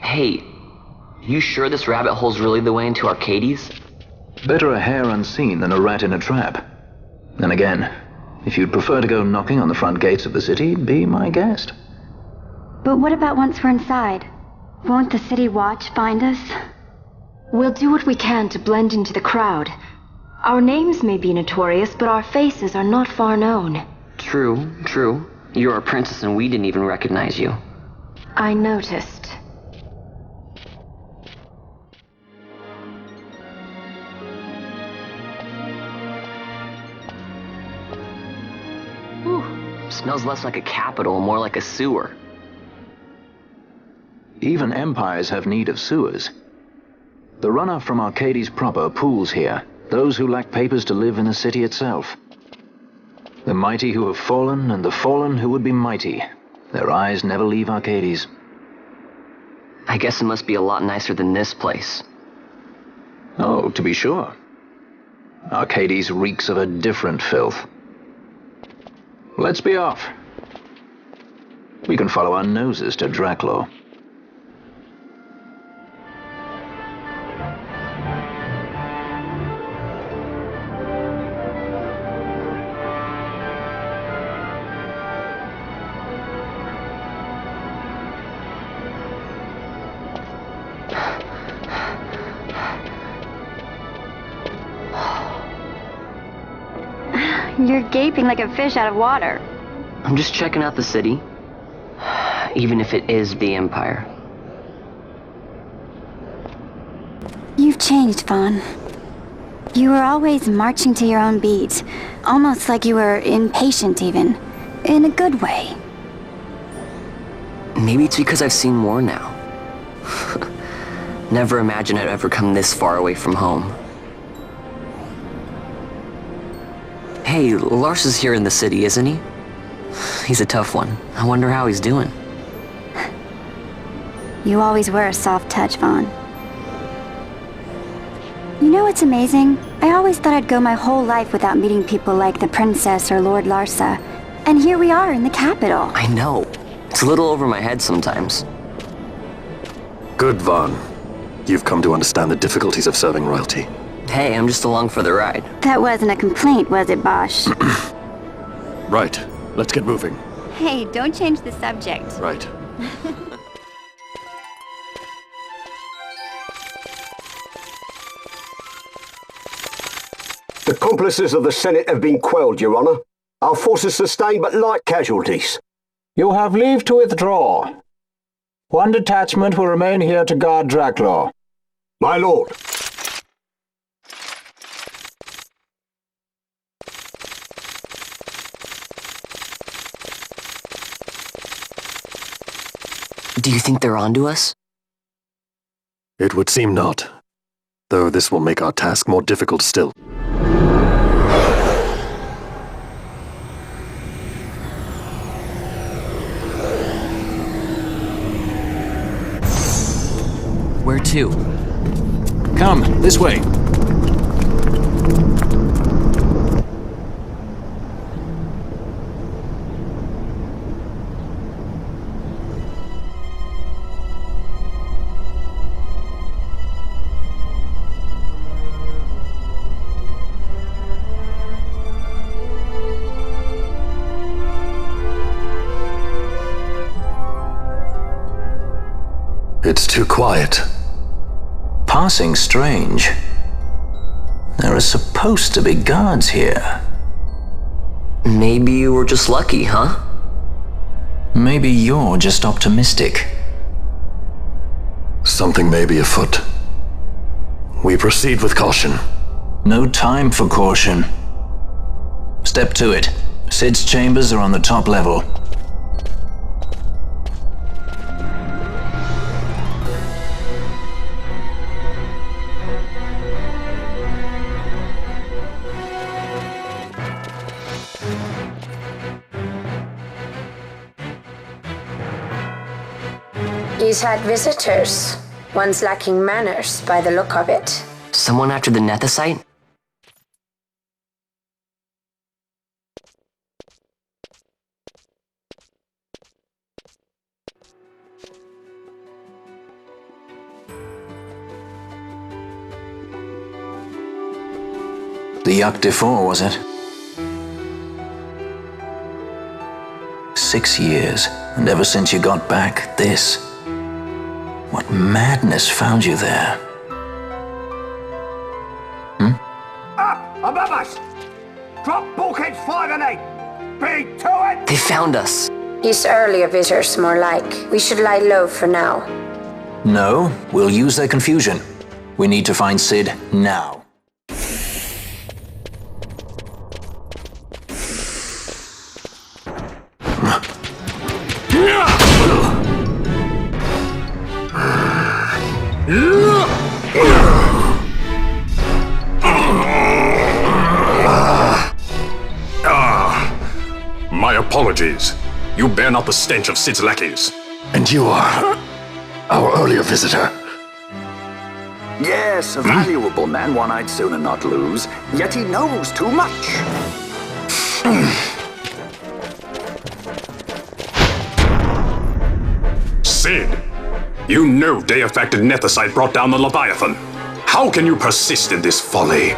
Hey, you sure this rabbit hole's really the way into Archades? Better a hare unseen than a rat in a trap. Then again, if you'd prefer to go knocking on the front gates of the city, be my guest. But what about once we're inside? Won't the city watch find us? We'll do what we can to blend into the crowd. Our names may be notorious, but our faces are not far known. True. You're a princess and we didn't even recognize you. I noticed. Smells less like a capital, more like a sewer. Even empires have need of sewers. The runoff from Archades proper pools here, those who lack papers to live in the city itself. The mighty who have fallen, and the fallen who would be mighty. Their eyes never leave Archades. I guess it must be a lot nicer than this place. Oh, to be sure. Archades reeks of a different filth. Let's be off. We can follow our noses to Draclaw. You're gaping like a fish out of water. I'm just checking out the city. Even if it is the Empire. You've changed, Vaan. You were always marching to your own beat. Almost like you were impatient even. In a good way. Maybe it's because I've seen more now. Never imagined I'd ever come this far away from home. Hey, Lars is here in the city, isn't he? He's a tough one. I wonder how he's doing. You always were a soft touch, Vaan. You know what's amazing? I always thought I'd go my whole life without meeting people like the Princess or Lord Larsa. And here we are in the capital. I know. It's a little over my head sometimes. Good, Vaan. You've come to understand the difficulties of serving royalty. Hey, I'm just along for the ride. That wasn't a complaint, was it, Bosch? Right. Let's get moving. Hey, don't change the subject. Right. The accomplices of the Senate have been quelled, Your Honor. Our forces sustained but light casualties. You have leave to withdraw. One detachment will remain here to guard Draclaw. My lord. Do you think they're onto us? It would seem not. Though this will make our task more difficult still. Where to? Come, this way. It's too quiet. Passing strange. There are supposed to be guards here. Maybe you were just lucky, huh? Maybe you're just optimistic. Something may be afoot. We proceed with caution. No time for caution. Step to it. Cid's chambers are on the top level. He's had visitors. One's lacking manners by the look of it. Someone after the nethecite? The Yuck Defour, was it? 6 years, and ever since you got back, this. What madness found you there? Up above us! Drop bulkheads 5 and 8! Big to it! They found us. He's earlier visitors, more like. We should lie low for now. No, we'll use their confusion. We need to find Cid now. My apologies. You bear not the stench of Cid's lackeys. And you are our earlier visitor. Yes, a valuable man, one I'd sooner not lose. Yet he knows too much. Cid, you know Deifacted nethecite brought down the Leviathan. How can you persist in this folly?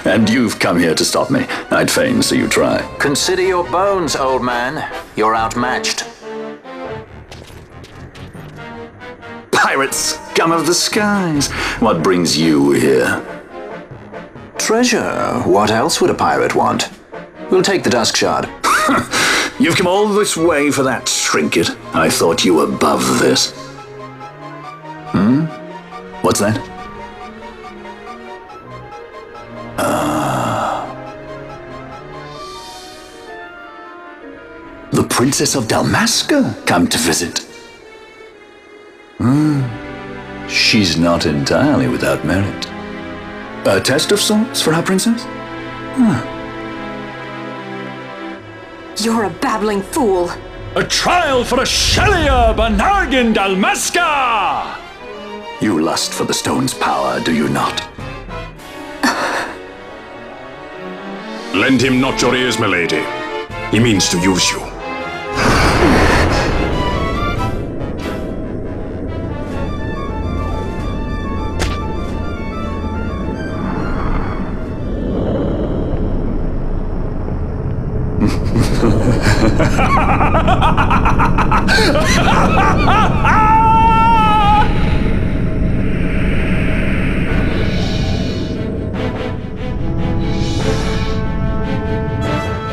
And you've come here to stop me. I'd fain see you try. Consider your bones, old man. You're outmatched. Pirate scum of the skies. What brings you here? Treasure. What else would a pirate want? We'll take the Dusk Shard. You've come all this way for that trinket. I thought you were above this. What's that? The Princess of Dalmasca come to visit. She's not entirely without merit. A test of sorts for our princess? You're a babbling fool. A trial for a Shelia Banargan Dalmasca! You lust for the stone's power, do you not? Lend him not your ears, milady. He means to use you.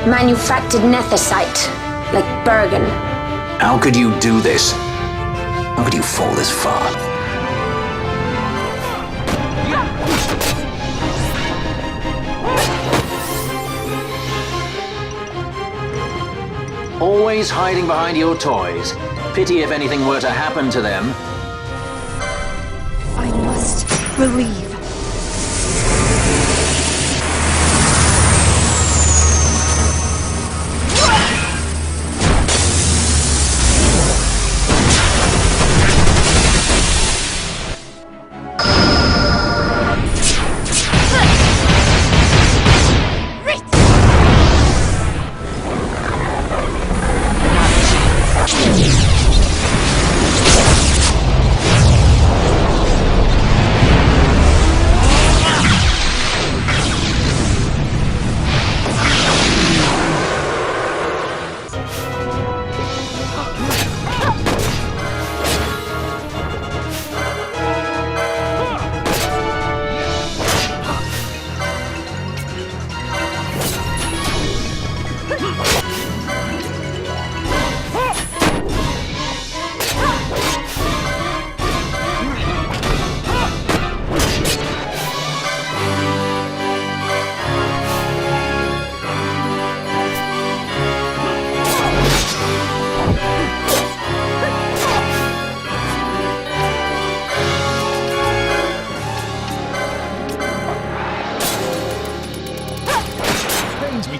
Manufactured nethecite, like Bergen. How could you do this? How could you fall this far? Always hiding behind your toys. Pity if anything were to happen to them. I must believe.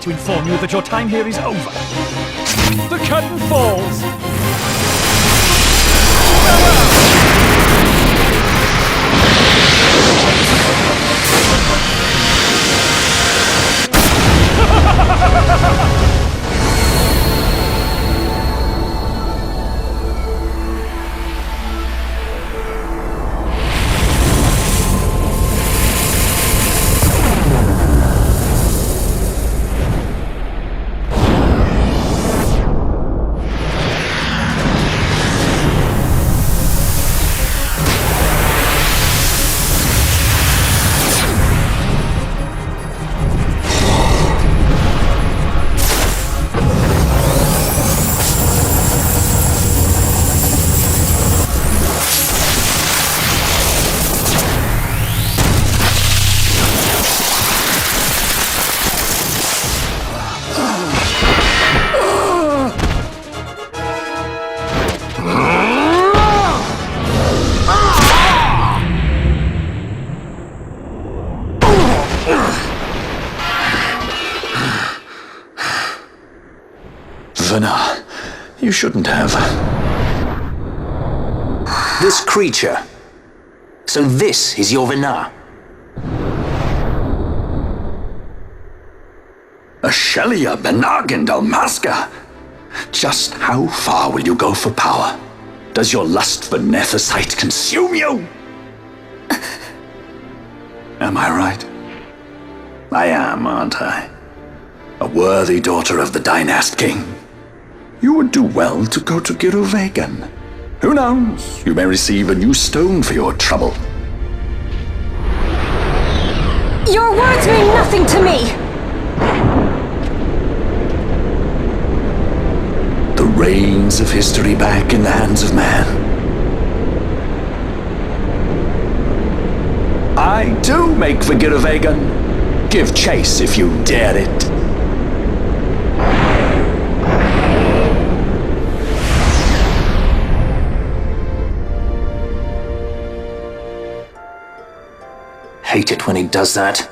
To inform you that your time here is over. The curtain falls! Vayne, you shouldn't have. This creature. So this is your Vayne? Archadia Benagin Dalmasca. Just how far will you go for power? Does your lust for nethecite consume you? Am I right? I am, aren't I? A worthy daughter of the Dynast King. You would do well to go to Giruvegan. Who knows? You may receive a new stone for your trouble. Your words mean nothing to me! The reins of history back in the hands of man. I do make for Giruvegan. Give chase if you dare it. Hate it when he does that.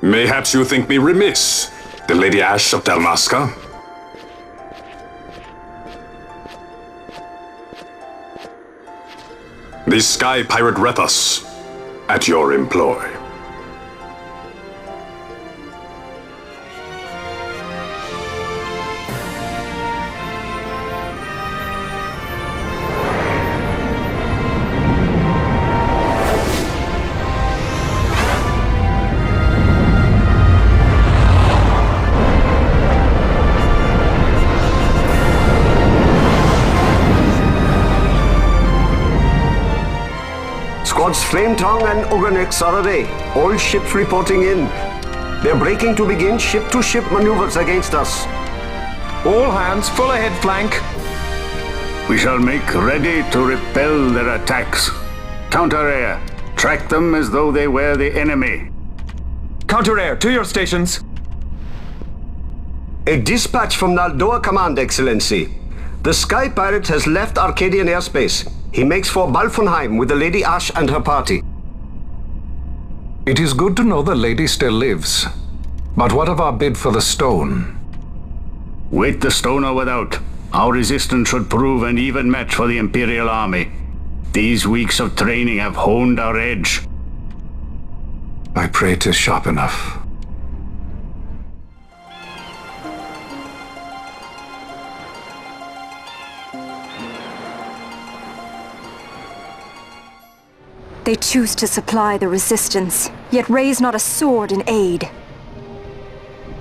Mayhaps you think me remiss, the Lady Ash of Dalmasca? The Sky Pirate Rethus, at your employ. Squads Flametongue and Ogrenex are array. All ships reporting in. They're breaking to begin ship-to-ship maneuvers against us. All hands, full ahead flank. We shall make ready to repel their attacks. Counter-air. Track them as though they were the enemy. Counter-air, to your stations. A dispatch from Naldoa Command, Excellency. The Sky Pirate has left Arcadian airspace. He makes for Balfonheim with the Lady Ash and her party. It is good to know the lady still lives. But what of our bid for the stone? With the stone or without, our resistance should prove an even match for the Imperial Army. These weeks of training have honed our edge. I pray 'tis sharp enough. They choose to supply the resistance, yet raise not a sword in aid.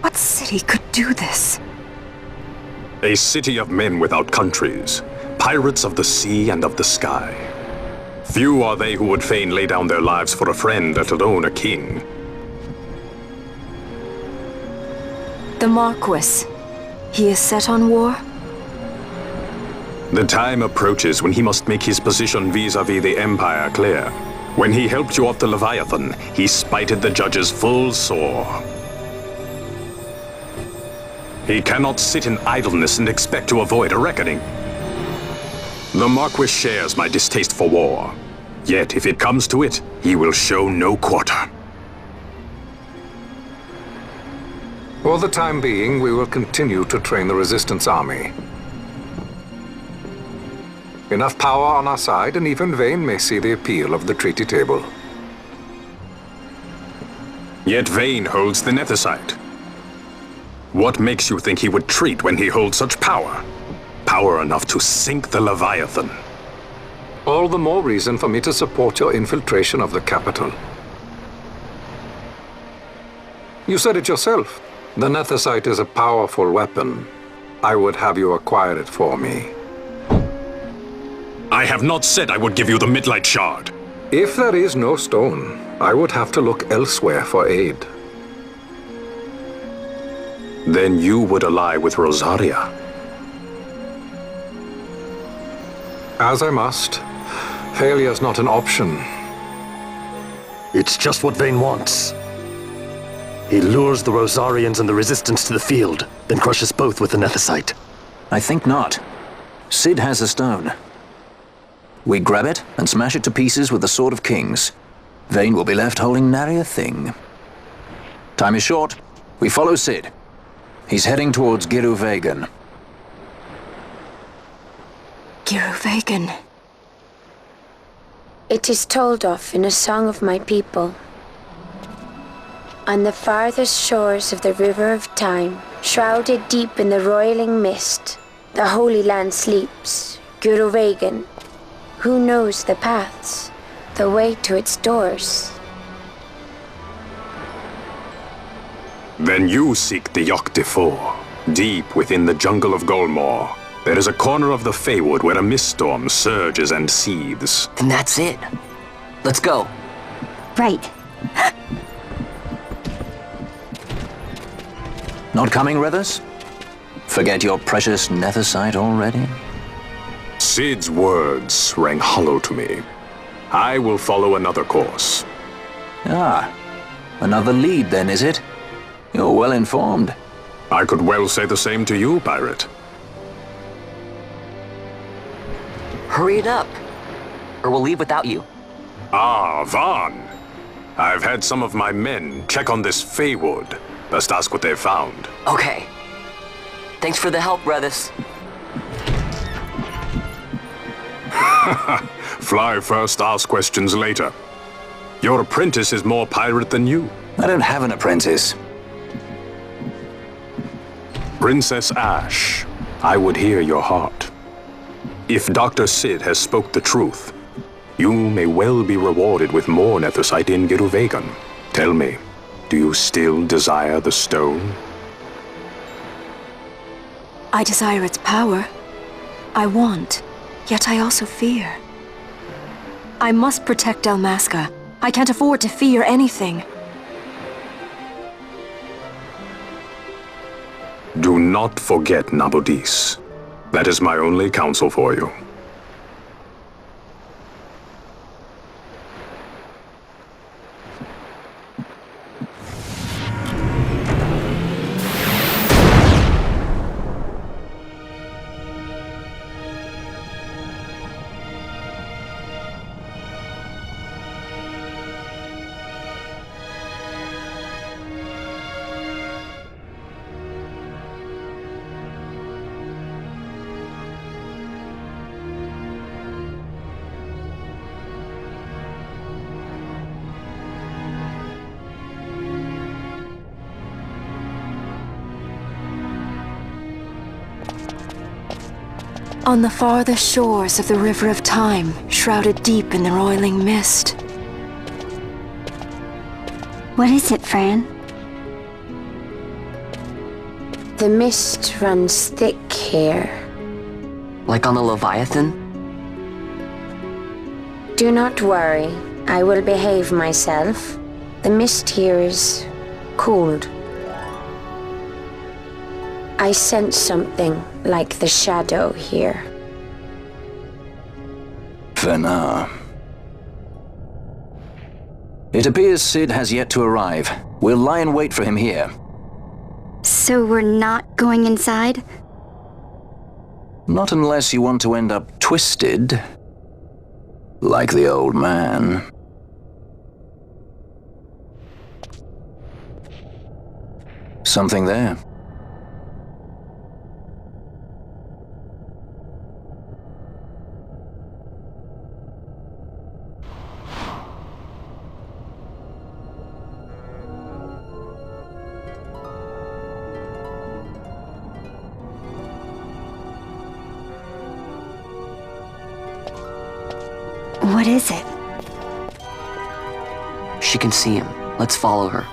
What city could do this? A city of men without countries, pirates of the sea and of the sky. Few are they who would fain lay down their lives for a friend, let alone a king. The Marquis. He is set on war? The time approaches when he must make his position vis-à-vis the Empire clear. When he helped you off the Leviathan, he spited the judges full sore. He cannot sit in idleness and expect to avoid a reckoning. The Marquis shares my distaste for war. Yet, if it comes to it, he will show no quarter. For the time being, we will continue to train the Resistance Army. Enough power on our side, and even Vayne may see the appeal of the treaty table. Yet Vayne holds the nethecite. What makes you think he would treat when he holds such power? Power enough to sink the Leviathan. All the more reason for me to support your infiltration of the capital. You said it yourself. The nethecite is a powerful weapon. I would have you acquire it for me. I have not said I would give you the Midlight Shard. If there is no stone, I would have to look elsewhere for aid. Then you would ally with Rozzaria. As I must. Failure's not an option. It's just what Vayne wants. He lures the Rozarians and the Resistance to the field, then crushes both with the nethecite. I think not. Cid has a stone. We grab it and smash it to pieces with the Sword of Kings. Vayne will be left holding nary a thing. Time is short. We follow Cid. He's heading towards Giruvegan. Giruvegan. It is told of in a song of my people. On the farthest shores of the river of time, shrouded deep in the roiling mist, the Holy Land sleeps, Giruvegan. Who knows the paths, the way to its doors? Then you seek the Yogg-Defour. Deep within the jungle of Golmore, there is a corner of the Feywood where a mist storm surges and seethes. And that's it. Let's go. Right. Not coming with us? Forget your precious nethecite already? Cid's words rang hollow to me. I will follow another course. Ah, another lead then, is it? You're well informed. I could well say the same to you, pirate. Hurry it up, or we'll leave without you. Ah, Vaan. I've had some of my men check on this Feywood. Best ask what they've found. Okay. Thanks for the help, brothers. Fly first, ask questions later. Your apprentice is more pirate than you. I don't have an apprentice. Princess Ash, I would hear your heart. If Doctor Cid has spoke the truth, you may well be rewarded with more nethecite in Giruvegan. Tell me, do you still desire the stone? I desire its power. I want, yet I also fear. I must protect Dalmasca. I can't afford to fear anything. Do not forget Nabudis. That is my only counsel for you. On the farthest shores of the River of Time, shrouded deep in the roiling mist. What is it, Fran? The mist runs thick here. Like on the Leviathan? Do not worry. I will behave myself. The mist here is cold. I sense something like the shadow here. Vayne. It appears Cid has yet to arrive. We'll lie in wait for him here. So we're not going inside? Not unless you want to end up twisted. Like the old man. Something there. What is it? She can see him. Let's follow her.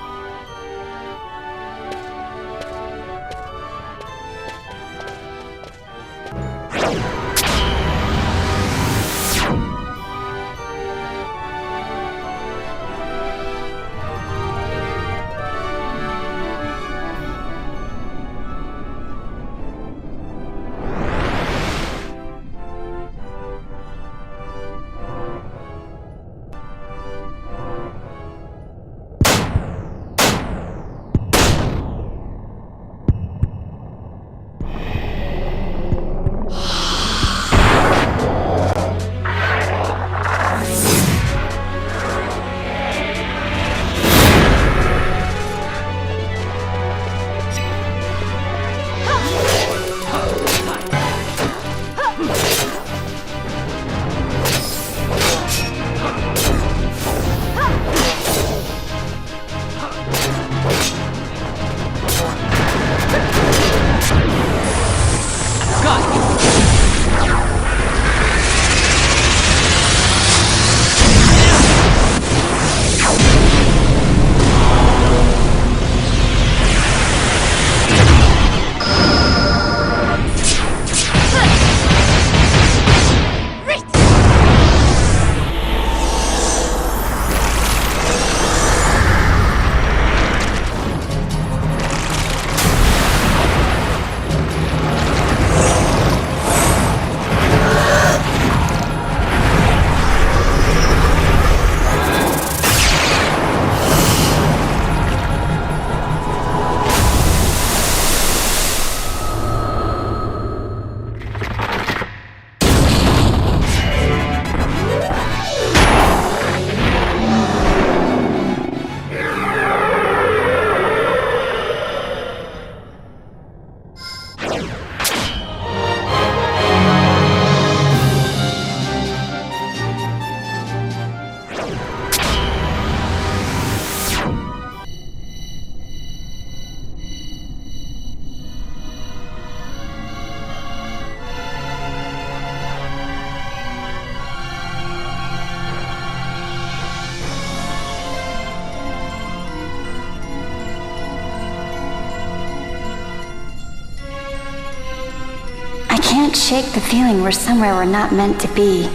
can't shake the feeling we're somewhere we're not meant to be.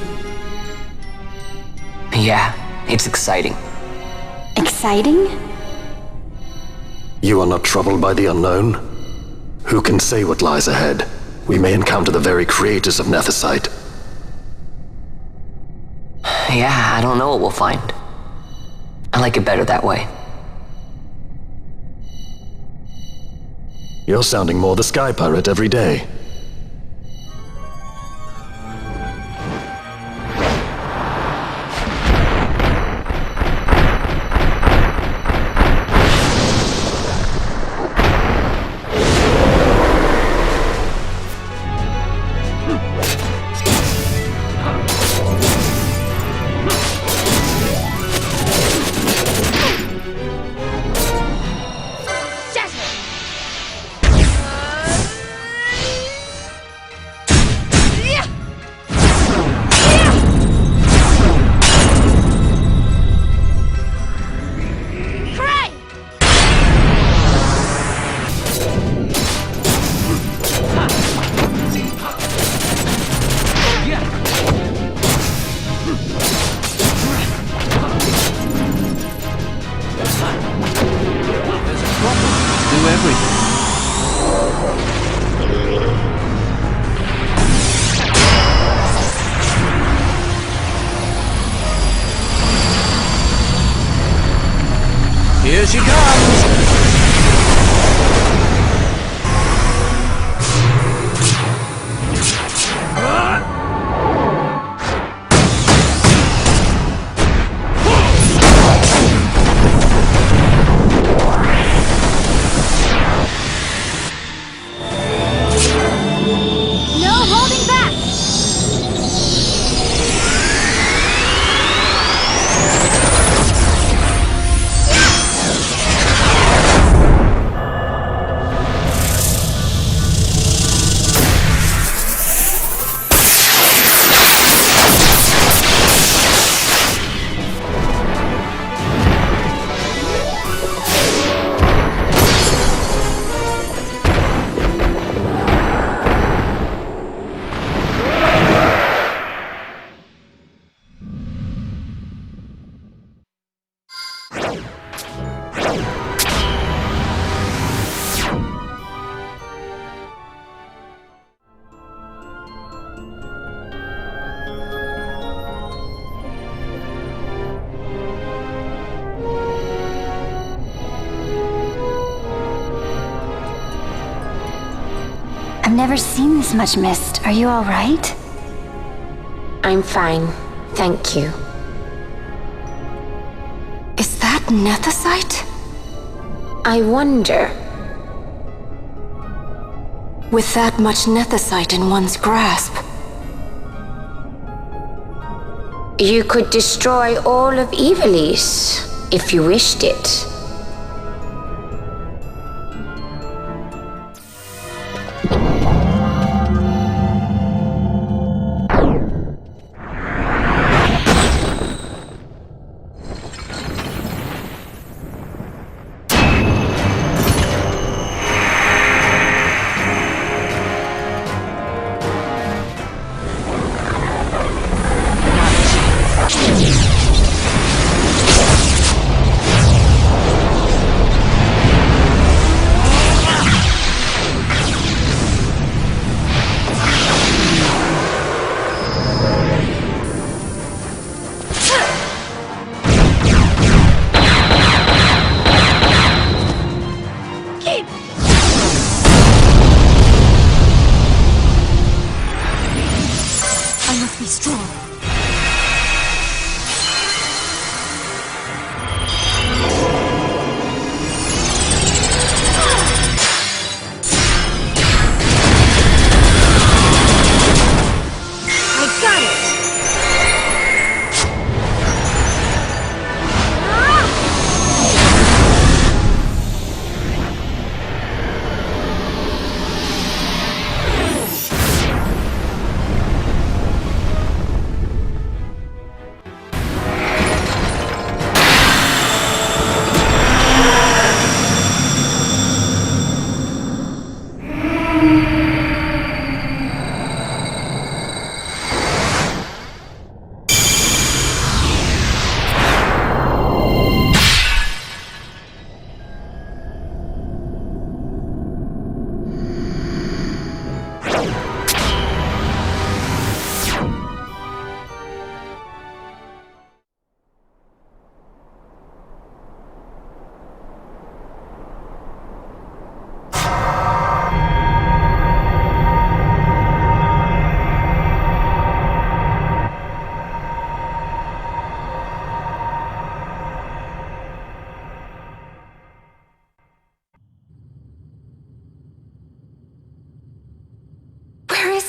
Yeah, it's exciting. Exciting? You are not troubled by the unknown? Who can say what lies ahead? We may encounter the very creators of nethecite. Yeah, I don't know what we'll find. I like it better that way. You're sounding more the Sky Pirate every day. Here she comes! I've never seen this much mist. Are you all right? I'm fine, thank you. Is that nethecite? I wonder. With that much nethecite in one's grasp. You could destroy all of Ivalice, if you wished it.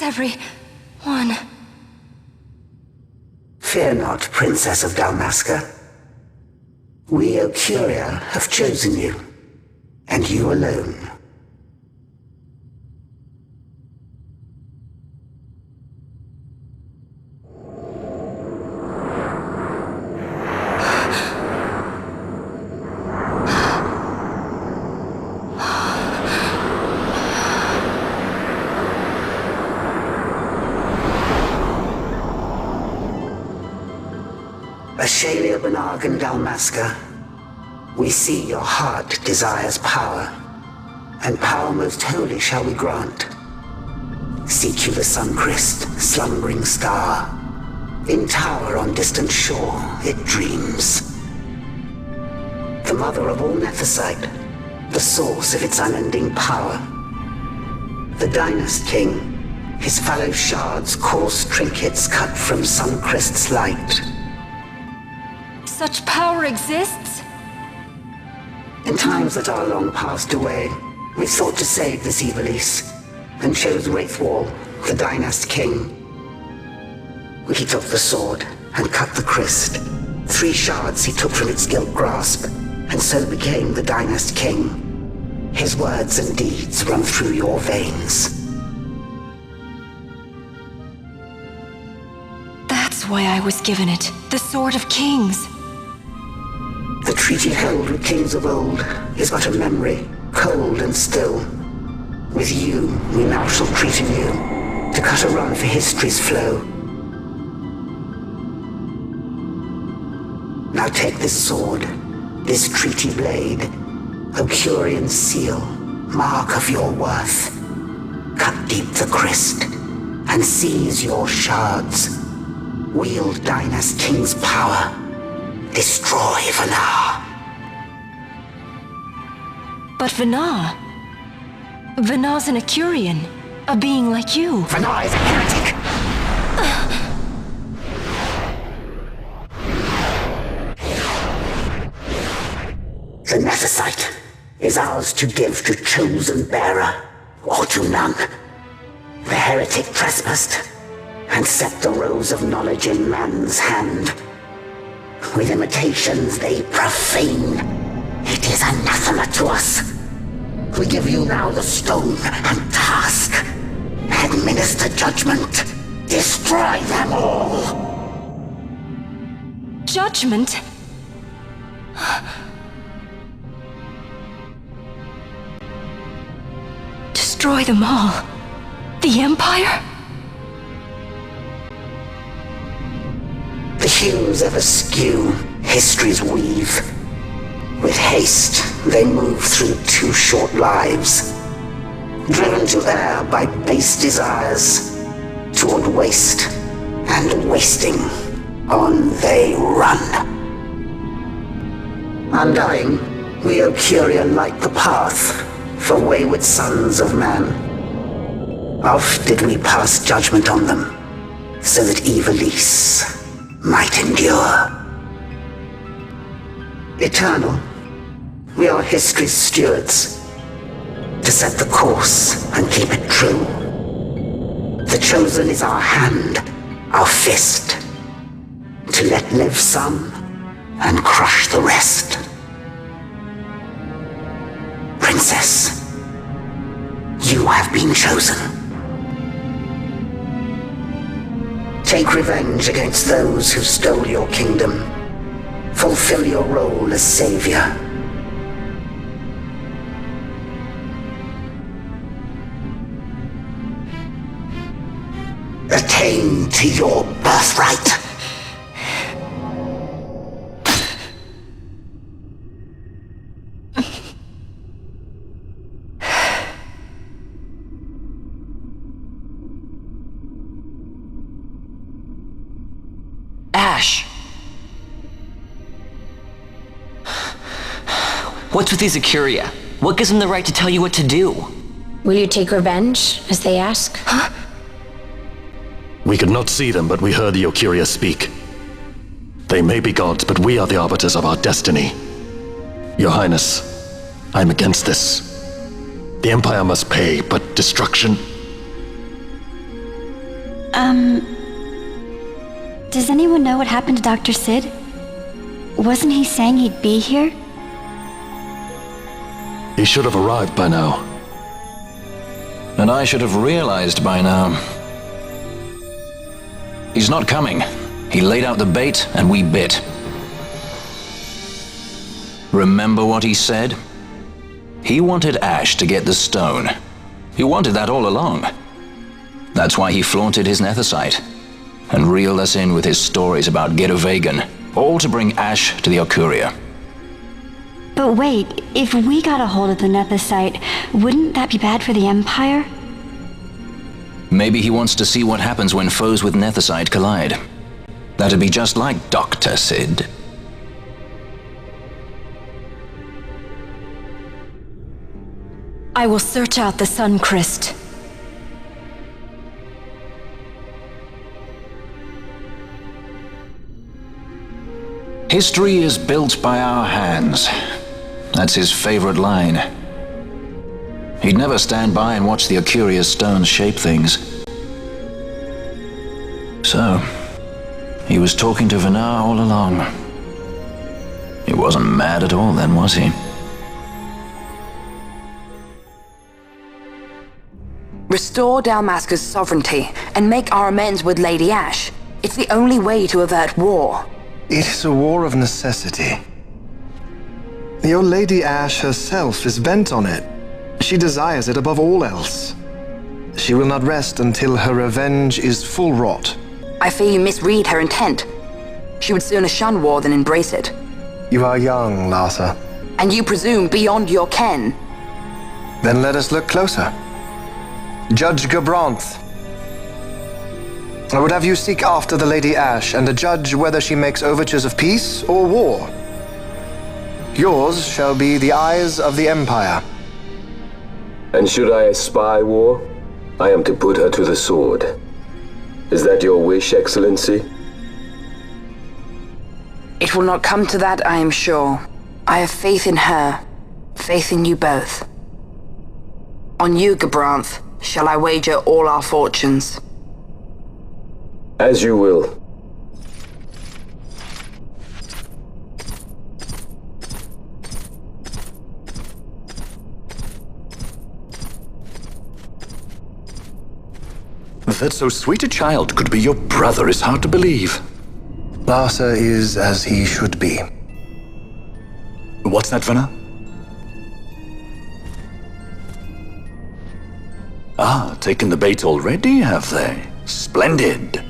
everyone? Fear not, Princess of Dalmasca. We Occurria have chosen you, and you alone. Archadia and Dalmasca, we see your heart desires power, and power most holy shall we grant. Seek you the sun cryst, slumbering star. In tower on distant shore it dreams. The mother of all nethecite, the source of its unending power. The Dynast King, his fallow shards coarse trinkets cut from sun cryst's light. Such power exists? In times that are long passed away, we sought to save this Ivalice, and chose Wraithwall, the Dynast King. He took the sword and cut the cryst. 3 shards he took from its gilt grasp, and so became the Dynast King. His words and deeds run through your veins. That's why I was given it. The Sword of Kings. The treaty held with kings of old is but a memory, cold and still. With you, we now shall treat anew, to cut a run for history's flow. Now take this sword, this treaty blade, occurrian seal, mark of your worth. Cut deep the cryst, and seize your shards. Wield Dynast King's power. Destroy Vaan. But Vaan? Vaan's an occurrian. A being like you. Vaan is a heretic. The nethecite is ours to give to chosen bearer, or to none. The heretic trespassed, and set the rose of knowledge in man's hand. With imitations they profane. It is anathema to us. We give you now the stone and task. Administer judgment. Destroy them all. Judgment? Destroy them all? The Empire? The hues of askew histories weave. With haste, they move through 2 short lives. Driven to err by base desires, toward waste, and wasting, on they run. Undying, we Occurria light the path for wayward sons of man. Oft did we pass judgment on them, so that Ivalice might endure. Eternal, we are history's stewards, to set the course and keep it true. The chosen is our hand, our fist, to let live some and crush the rest. Princess, you have been chosen. Take revenge against those who stole your kingdom. Fulfill your role as savior. Attain to your birthright. Ash! What's with these occurria? What gives them the right to tell you what to do? Will you take revenge, as they ask? Huh? We could not see them, but we heard the occurria speak. They may be gods, but we are the arbiters of our destiny. Your Highness, I'm against this. The Empire must pay, but destruction? Does anyone know what happened to Dr. Cid? Wasn't he saying he'd be here? He should have arrived by now. And I should have realized by now. He's not coming. He laid out the bait, and we bit. Remember what he said? He wanted Ash to get the stone. He wanted that all along. That's why he flaunted his nethecite, and reeled us in with his stories about giruvegan, all to bring Ash to the occurria. But wait, if we got a hold of the nethecite, wouldn't that be bad for the Empire? Maybe he wants to see what happens when foes with nethecite collide. That'd be just like Doctor Cid. I will search out the sun cryst. History is built by our hands. That's his favorite line. He'd never stand by and watch the occurria's stones shape things. So, he was talking to Vayne all along. He wasn't mad at all then, was he? Restore Dalmasca's sovereignty and make our amends with Lady Ash. It's the only way to avert war. It is a war of necessity. Your Lady Ash herself is bent on it. She desires it above all else. She will not rest until her revenge is full wrought. I fear you misread her intent. She would sooner shun war than embrace it. You are young, Larsa. And you presume beyond your ken. Then let us look closer. Judge Gabranth. I would have you seek after the Lady Ash and judge whether she makes overtures of peace or war. Yours shall be the eyes of the Empire. And should I espy war, I am to put her to the sword. Is that your wish, Excellency? It will not come to that, I am sure. I have faith in her, faith in you both. On you, Gabranth, shall I wager all our fortunes. As you will. That so sweet a child could be your brother is hard to believe. Larsa is as he should be. What's that, Vayne? Ah, taken the bait already, have they? Splendid.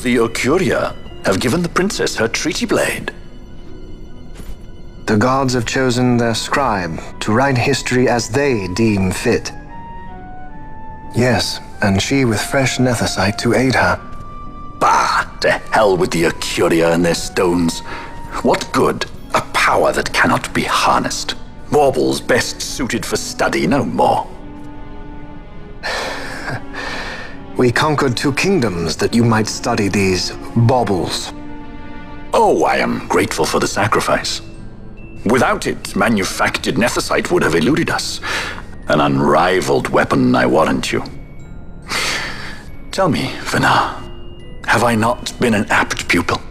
The occurria have given the princess her treaty blade. The gods have chosen their scribe to write history as they deem fit. Yes, and she with fresh nethecite to aid her. Bah! To hell with the occurria and their stones. What good? A power that cannot be harnessed. Baubles best suited for study, no more. We conquered 2 kingdoms that you might study these baubles. Oh, I am grateful for the sacrifice. Without it, manufactured nethecite would have eluded us. An unrivaled weapon, I warrant you. Tell me, Vayne, have I not been an apt pupil?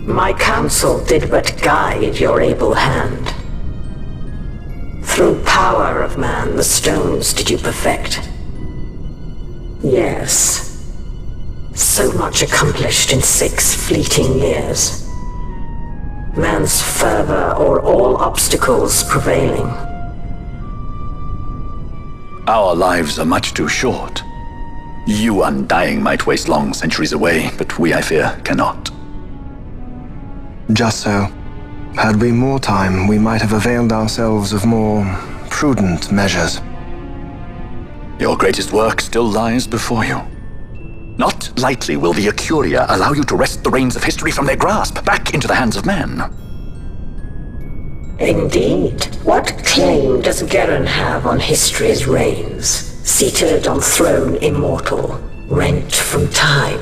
My counsel did but guide your able hand. Through power of man, the stones did you perfect. Yes. So much accomplished in 6 fleeting years. Man's fervor o'er all obstacles prevailing. Our lives are much too short. You undying might waste long centuries away, but we, I fear, cannot. Just so. Had we more time, we might have availed ourselves of more prudent measures. Your greatest work still lies before you. Not lightly will the occurria allow you to wrest the reins of history from their grasp, back into the hands of men. Indeed. What claim does Geren have on history's reins, seated on throne immortal, rent from time?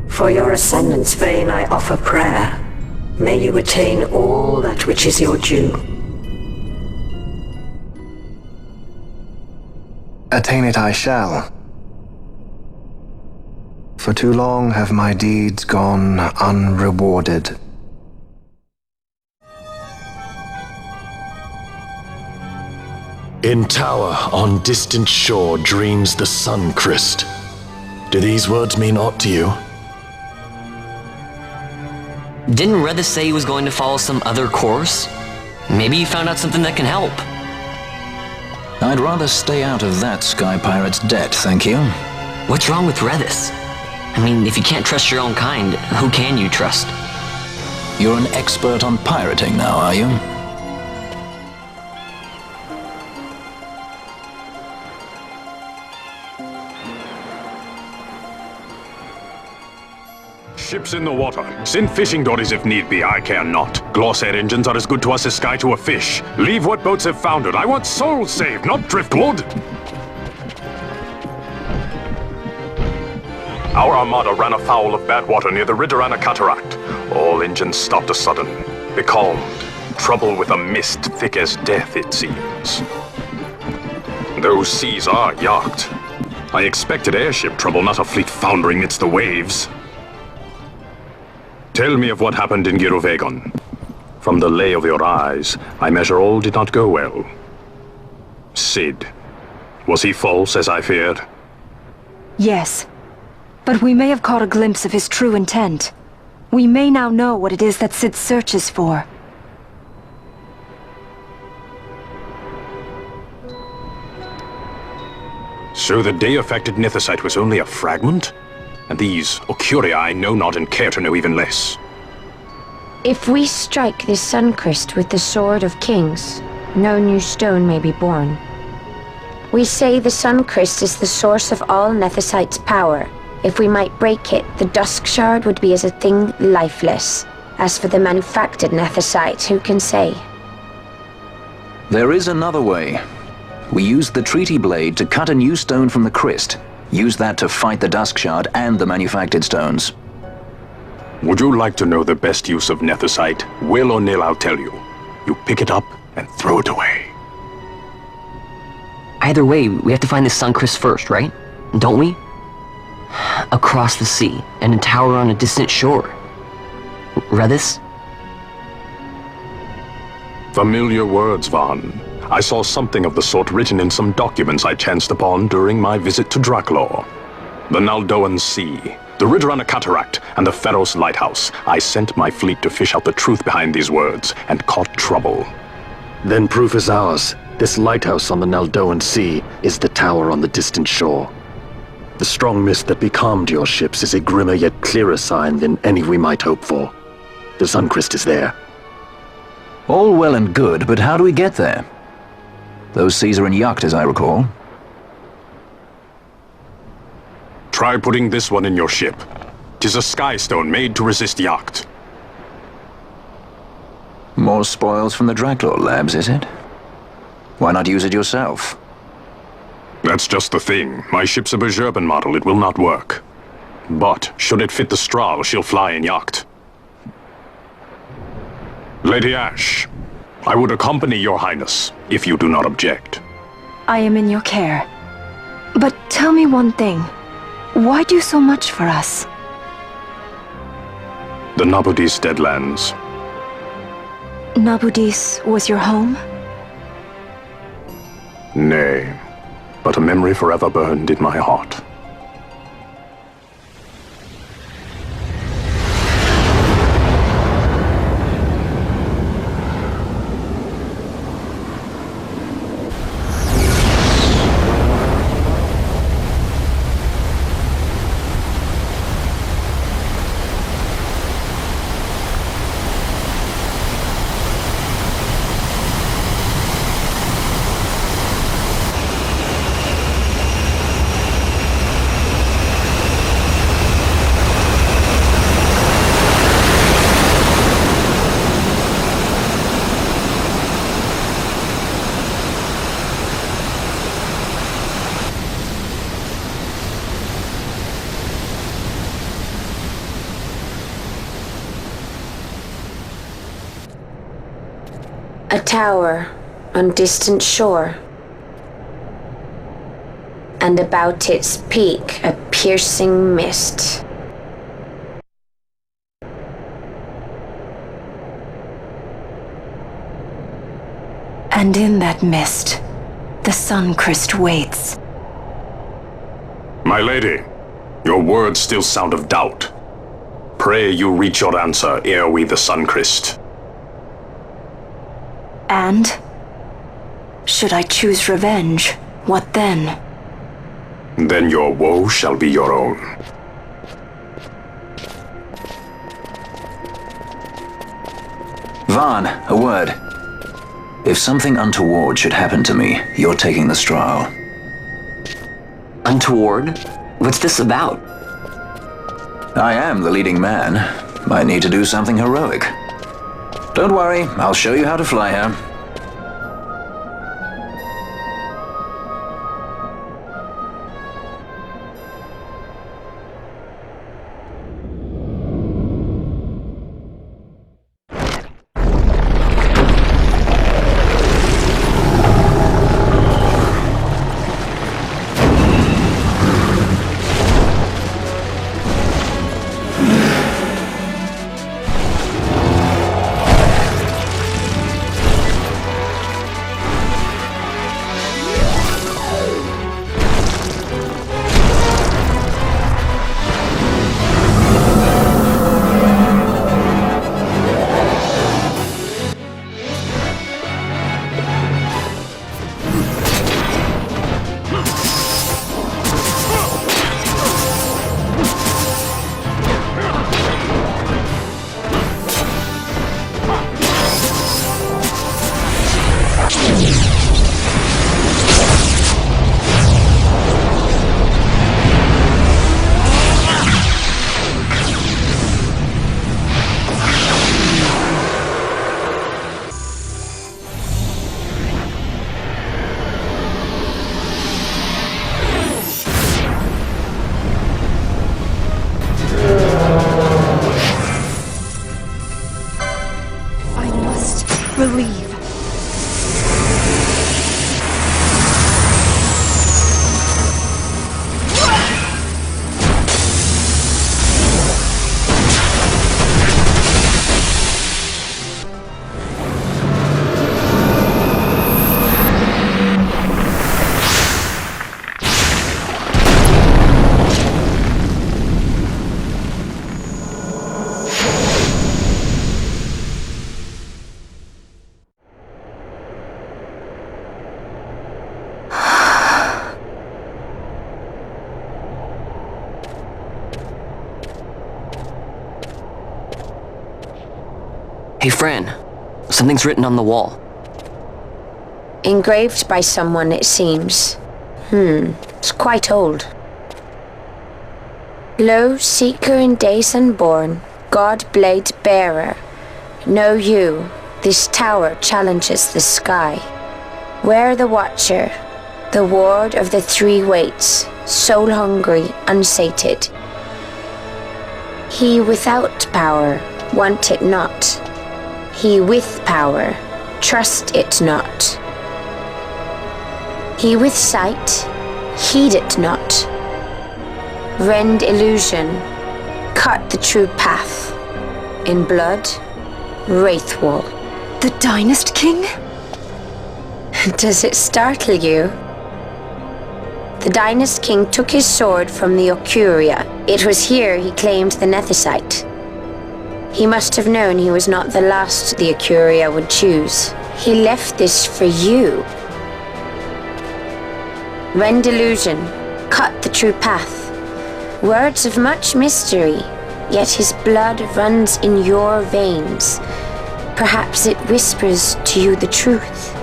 For your ascendance, Vayne, I offer prayer. May you attain all that which is your due. Attain it I shall. For too long have my deeds gone unrewarded. In tower on distant shore dreams the sun cryst. Do these words mean aught to you? Didn't Redis say he was going to follow some other course? Maybe he found out something that can help. I'd rather stay out of that sky pirate's debt, thank you. What's wrong with Redis? I mean, if you can't trust your own kind, who can you trust? You're an expert on pirating now, are you? Ships in the water. Send fishing dories if need be, I care not. Glossair engines are as good to us as sky to a fish. Leave what boats have foundered. I want souls saved, not driftwood. Our armada ran afoul of bad water near the Ridorana Cataract. All engines stopped a sudden. Becalmed. Trouble with a mist thick as death, it seems. Those seas are yacht. I expected airship trouble, not a fleet foundering midst the waves. Tell me of what happened in Giruvegan. From the lay of your eyes, I measure all did not go well. Cid. Was he false, as I feared? Yes. But we may have caught a glimpse of his true intent. We may now know what it is that Cid searches for. So the day-affected nethecite was only a fragment? And these occurria I know not and care to know even less. If we strike this sun cryst with the sword of kings, no new stone may be born. We say the sun cryst is the source of all nethecite's power. If we might break it, the dusk shard would be as a thing lifeless. As for the manufactured nethecite, who can say? There is another way. We used the treaty blade to cut a new stone from the cryst. Use that to fight the dusk shard and the manufactured stones. Would you like to know the best use of nethecite? Will or nil, I'll tell you. You pick it up and throw it away. Either way, we have to find the sun cryst first, right? Don't we? Across the sea, and a tower on a distant shore. Redis? Familiar words, Vaan. I saw something of the sort written in some documents I chanced upon during my visit to Draklor. The Naldoan Sea, the Ridorana Cataract, and the Pharos Lighthouse. I sent my fleet to fish out the truth behind these words, and caught trouble. Then proof is ours. This lighthouse on the Naldoan Sea is the tower on the distant shore. The strong mist that becalmed your ships is a grimmer yet clearer sign than any we might hope for. The sun cryst is there. All well and good, but how do we get there? Those seas are in yacht, as I recall. Try putting this one in your ship. 'Tis a sky stone made to resist yacht. More spoils from the Draklor labs, is it? Why not use it yourself? That's just the thing. My ship's a Bergerben model, it will not work. But, should it fit the Strahl, she'll fly in yacht. Lady Ash, I would accompany your highness, if you do not object. I am in your care. But tell me one thing. Why do so much for us? The Nabudis Deadlands. Nabudis was your home? Nay, but a memory forever burned in my heart. A tower on distant shore. and about its peak a piercing mist. And in that mist, the sun cryst waits. My lady, your words still sound of doubt. Pray you reach your answer ere we the sun cryst. And? Should I choose revenge, what then? Then your woe shall be your own. Vaan, a word. If something untoward should happen to me, you're taking the straw. Untoward? What's this about? I am the leading man. Might need to do something heroic. Don't worry, I'll show you how to fly her. Believe. Hey, Fran. Something's written on the wall. Engraved by someone, it seems. It's quite old. Lo, seeker in days unborn, God blade bearer. Know you, this tower challenges the sky. Where the watcher, the ward of the three waits, soul hungry, unsated. He without power, want it not. He with power, trust it not. He with sight, heed it not. Rend illusion, cut the true path. In blood, Wraithwall. The Dynast King? Does it startle you? The Dynast King took his sword from the occurria. It was here he claimed the nethecite. He must have known he was not the last the occurria would choose. He left this for you. Rend illusion, cut the true path. Words of much mystery, yet his blood runs in your veins. Perhaps it whispers to you the truth.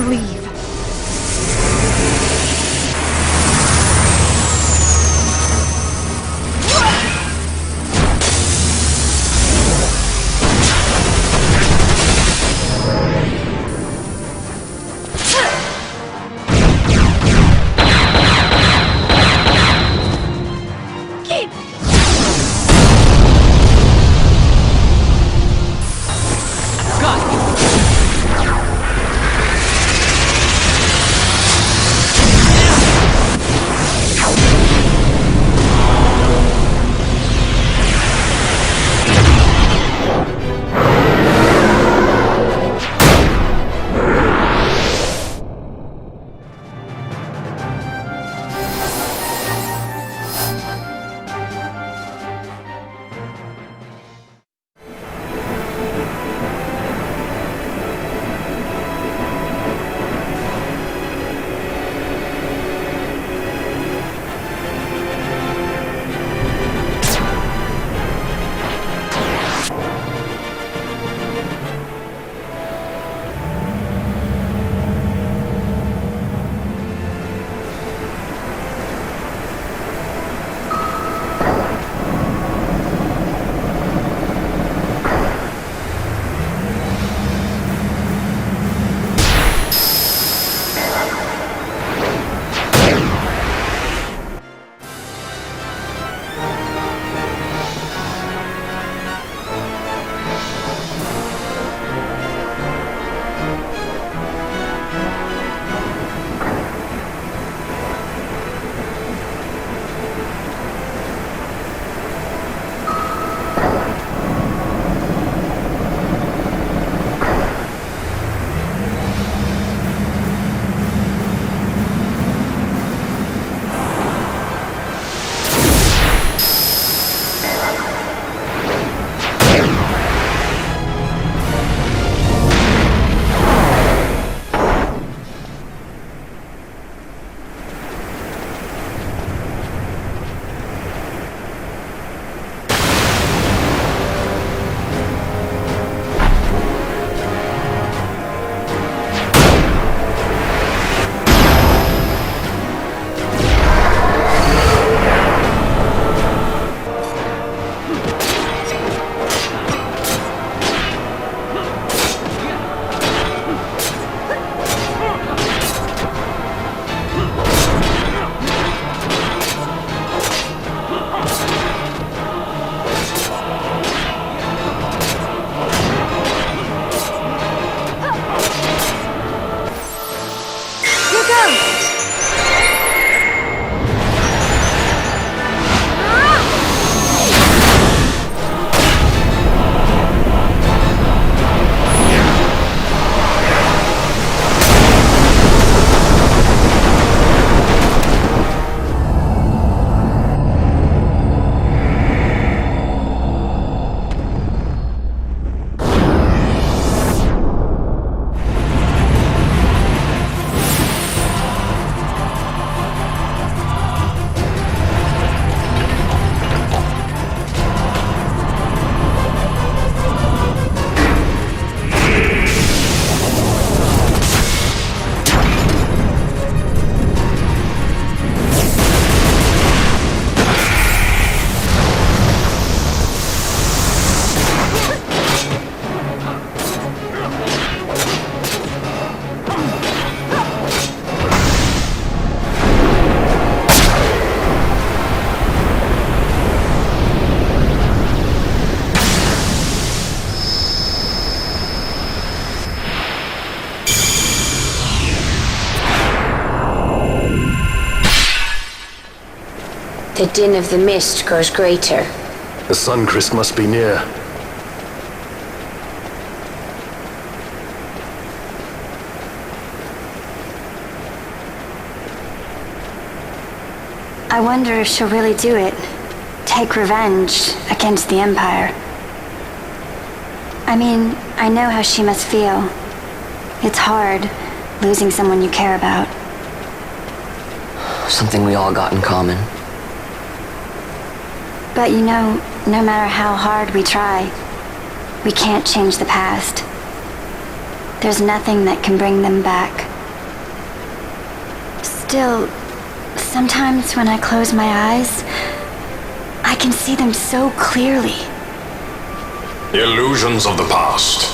believe. The din of the mist grows greater. The sun cryst must be near. I wonder if she'll really do it. Take revenge against the Empire. I mean, I know how she must feel. It's hard, losing someone you care about. Something we all got in common. But you know, no matter how hard we try, we can't change the past. There's nothing that can bring them back. Still, sometimes when I close my eyes, I can see them so clearly. Illusions of the past.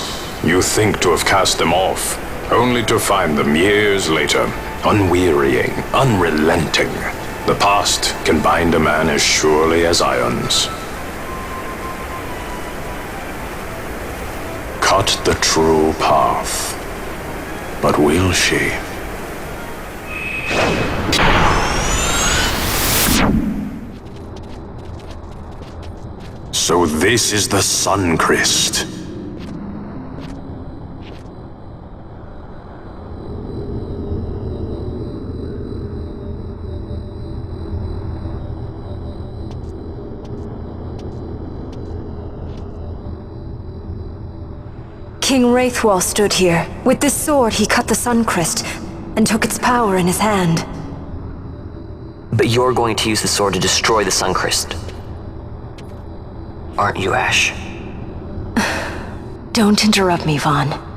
You think to have cast them off, only to find them years later, unwearying, unrelenting. The past can bind a man as surely as irons. Cut the true path. But will she? So this is the Sun Cryst. King Wraithwall stood here. With this sword, he cut the Sun Cryst and took its power in his hand. But you're going to use the sword to destroy the Sun Cryst. Aren't you, Ash? Don't interrupt me, Vaan.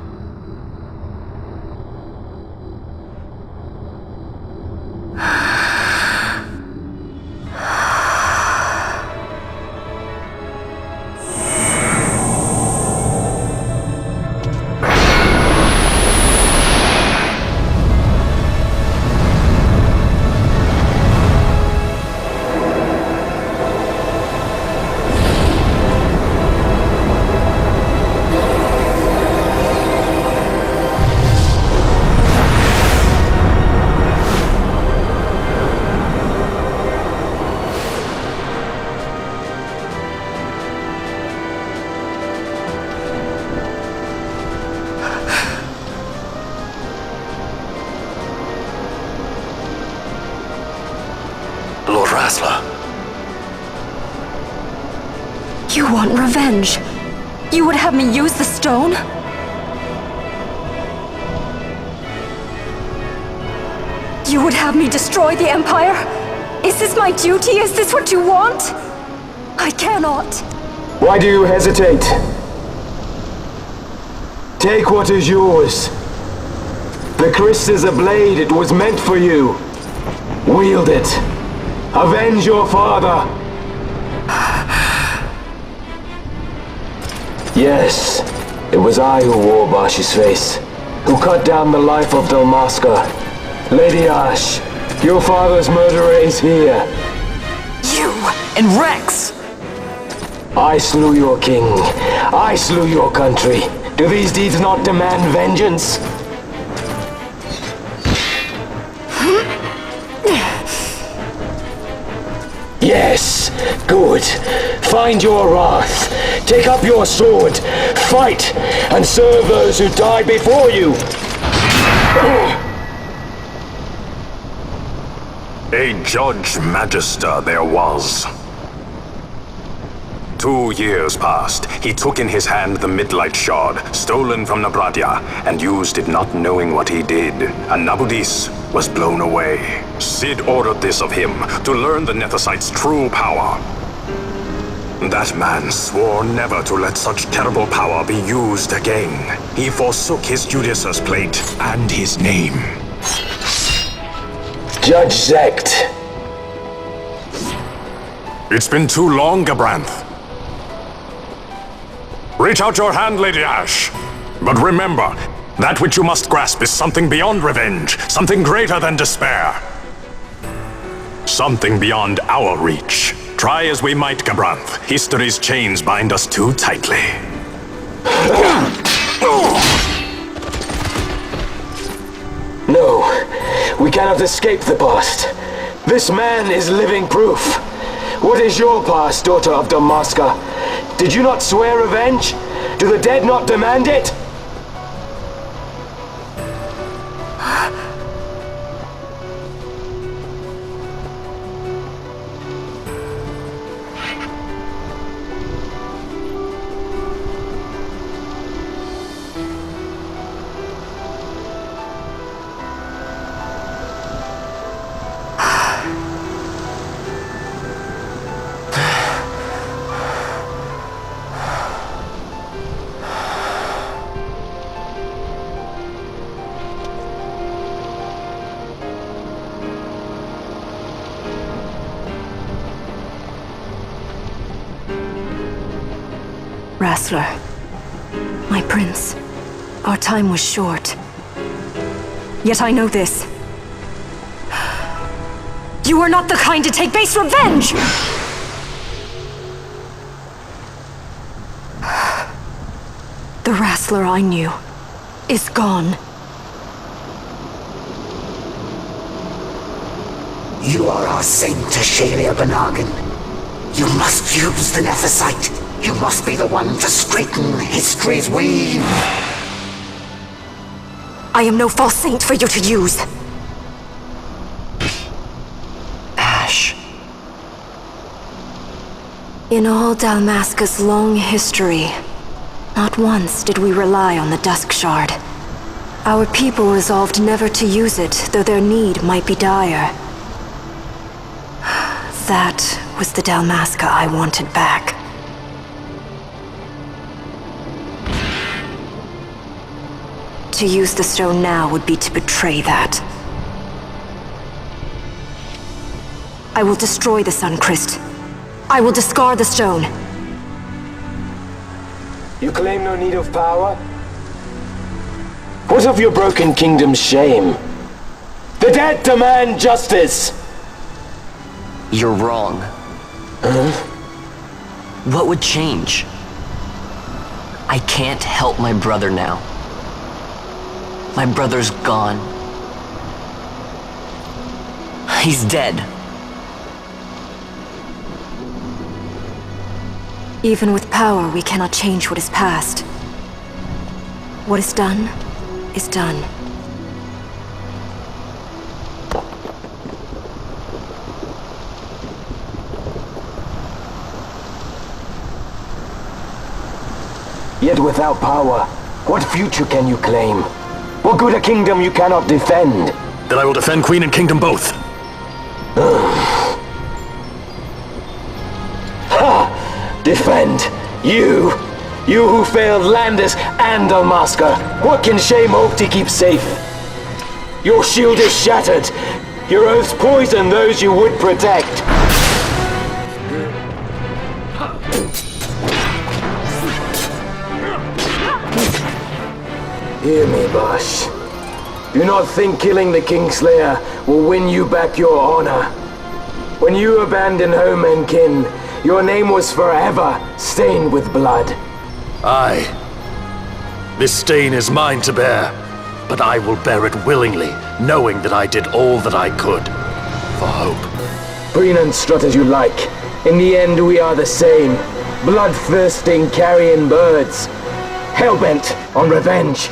You want revenge? You would have me use the stone? You would have me destroy the Empire? Is this my duty? Is this what you want? I cannot. Why do you hesitate? Take what is yours. The cryst is a blade. It was meant for you. Wield it. Avenge your father. Yes, it was I who wore Bashi's face, who cut down the life of Dalmasca. Lady Ash, your father's murderer is here. You and Rex! I slew your king. I slew your country. Do these deeds not demand vengeance? Yes, good. Find your wrath. Take up your sword. Fight, and serve those who died before you. A Judge Magister there was. 2 years passed. He took in his hand the Midlight Shard, stolen from Archadia, and used it not knowing what he did. And Nabudis was blown away. Cid ordered this of him, to learn the nethecite's true power. That man swore never to let such terrible power be used again. He forsook his Judaser's plate and his name. Judge Zect. It's been too long, Gabranth. Reach out your hand, Lady Ash. But remember, that which you must grasp is something beyond revenge, something greater than despair. Something beyond our reach. Try as we might, Gabranth, history's chains bind us too tightly. No, we cannot escape the past. This man is living proof. What is your past, daughter of Dalmasca? Did you not swear revenge? Do the dead not demand it? Wrestler. My prince. Our time was short. Yet I know this. You are not the kind to take base revenge! The Wrestler I knew is gone. You are our saint, Archadia Benagan. You must use the nethecite. You must be the one to straighten history's weave. I am no false saint for you to use. Ash. In all Dalmasca's long history, not once did we rely on the Dusk Shard. Our people resolved never to use it, though their need might be dire. That was the Dalmasca I wanted back. To use the stone now would be to betray that. I will destroy the Sun Cryst. I will discard the stone. You claim no need of power? What of your broken kingdom's shame? The dead demand justice! You're wrong. Huh? What would change? I can't help my brother now. My brother's gone. He's dead. Even with power, we cannot change what is past. What is done, is done. Yet without power, what future can you claim? What good a kingdom you cannot defend? Then I will defend Queen and Kingdom both. Ha! Defend? You? You who failed Landis and Dalmasca. What can shame hope to keep safe? Your shield is shattered. Your oaths poison those you would protect. Hear me, Bosh. Do not think killing the Kingslayer will win you back your honor. When you abandoned home and kin, your name was forever stained with blood. Aye. This stain is mine to bear, but I will bear it willingly, knowing that I did all that I could for hope. Preen and strut as you like. In the end, we are the same. Bloodthirsting carrion birds. Hellbent on revenge.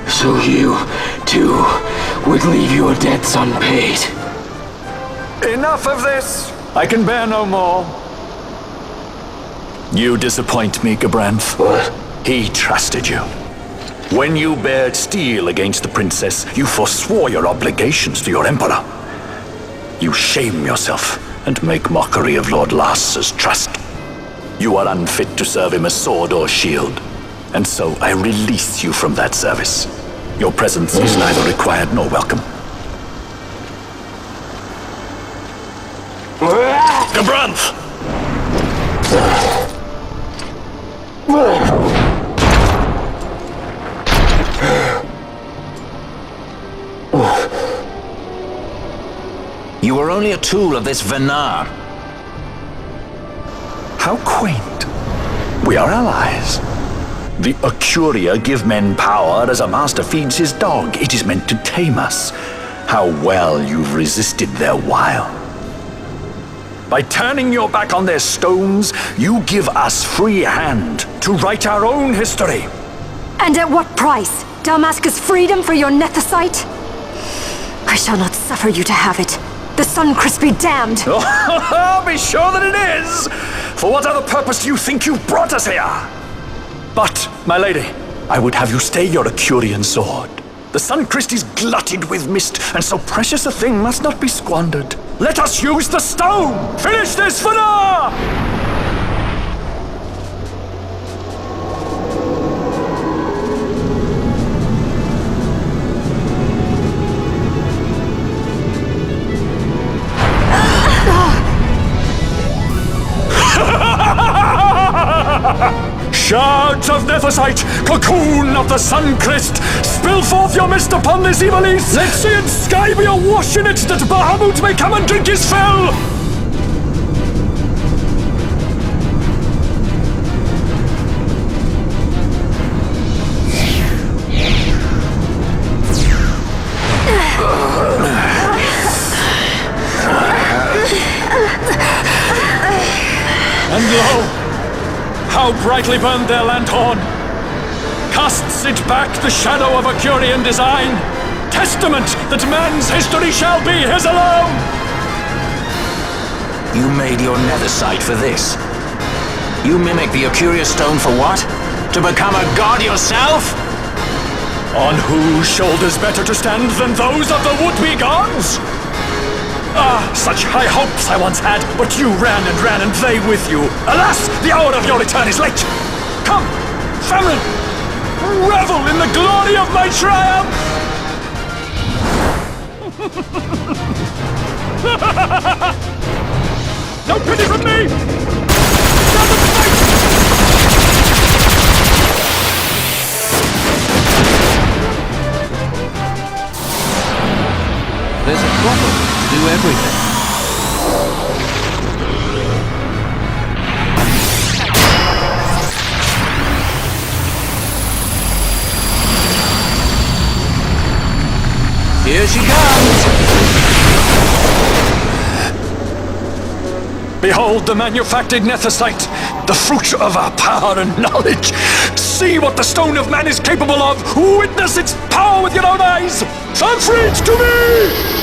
So you, too, would leave your debts unpaid. Enough of this! I can bear no more. You disappoint me, Gabranth. What? He trusted you. When you bared steel against the princess, you forswore your obligations to your emperor. You shame yourself and make mockery of Lord Lars's trust. You are unfit to serve him as sword or shield, and so I release you from that service. Your presence is neither required nor welcome. Gabranth! You were only a tool of this Vayne. How quaint. We are allies. The occurria give men power as a master feeds his dog. It is meant to tame us. How well you've resisted their wile. By turning your back on their stones, you give us free hand to write our own history. And at what price? Dalmasca's freedom for your nethecite? I shall not suffer you to have it. The sun cryst be damned! Oh, be sure that it is! For what other purpose do you think you brought us here? But, my lady, I would have you stay your occurrian sword. The sun cryst is glutted with mist, and so precious a thing must not be squandered. Let us use the stone! Finish this for now! Shards of nethecite, cocoon of the sun cryst, spill forth your mist upon this Ivalice. Let sea and sky be awash in it, that Bahamut may come and drink his fill. And lo! How brightly burned their lanthorn! Casts it back the shadow of occurrian design, testament that man's history shall be his alone! You made your nethecite for this? You mimic the occurria stone for what? To become a god yourself? On whose shoulders better to stand than those of the would-be gods? Ah, such high hopes I once had, but you ran, and they with you. Alas, the hour of your return is late. Come, family, revel in the glory of my triumph! No pity from me! Stand up and fight! There's a problem. Do everything. Here she comes! Behold the manufactured nethecite, the fruit of our power and knowledge. See what the stone of man is capable of. Witness its power with your own eyes. Confront to me!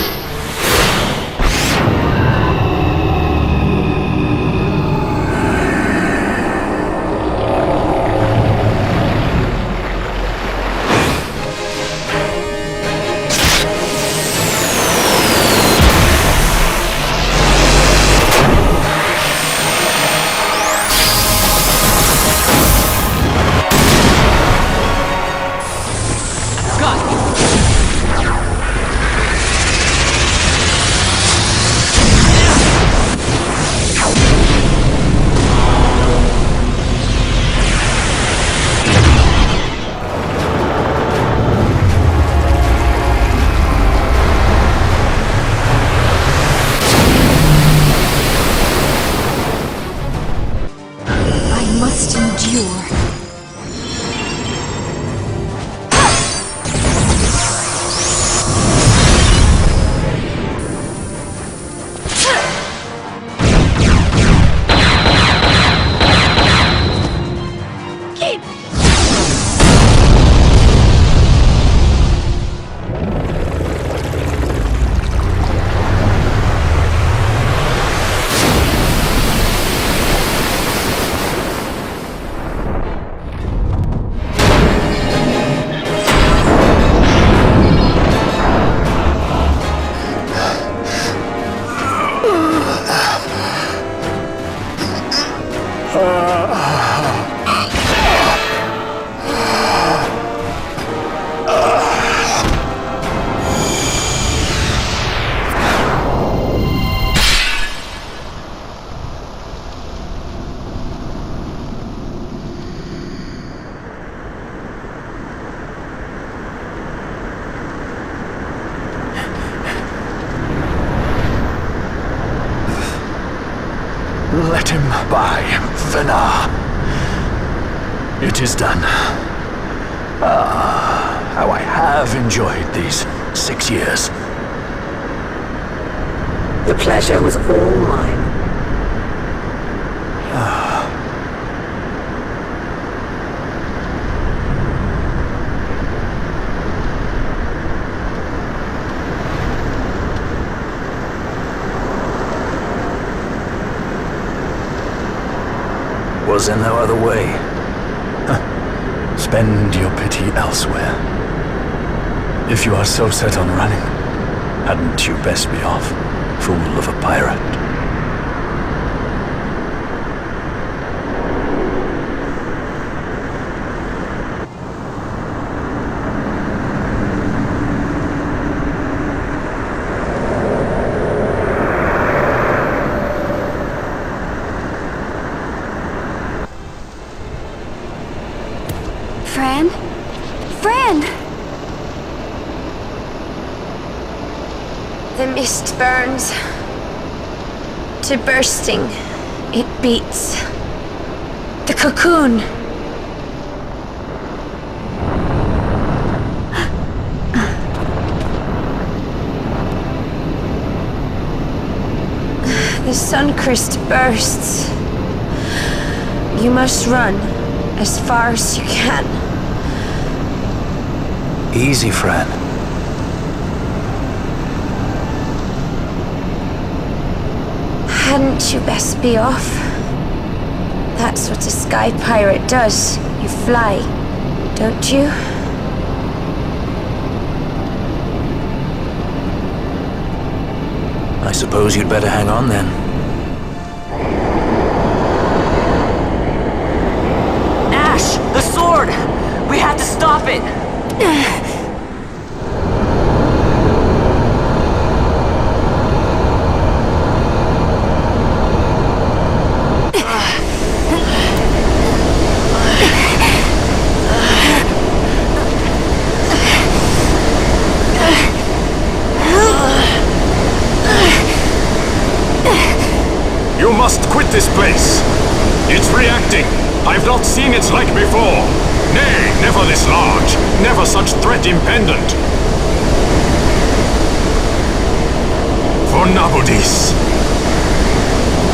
Let him by, Vayne. It is done. Ah, how I have enjoyed these 6 years. The pleasure was all mine. Was there no other way? Spend your pity elsewhere. If you are so set on running, hadn't you best be off, fool of a pirate? Fran! The mist burns to bursting. It beats. The cocoon. The sun cryst bursts. You must run as far as you can. Easy, Fran. Hadn't you best be off? That's what a sky pirate does. You fly, don't you? I suppose you'd better hang on then. Ash! The sword! We have to stop it! You must quit this place. It's reacting. I've not seen its like before. Nay, never this large. Never such threat impendent. For Nabudis.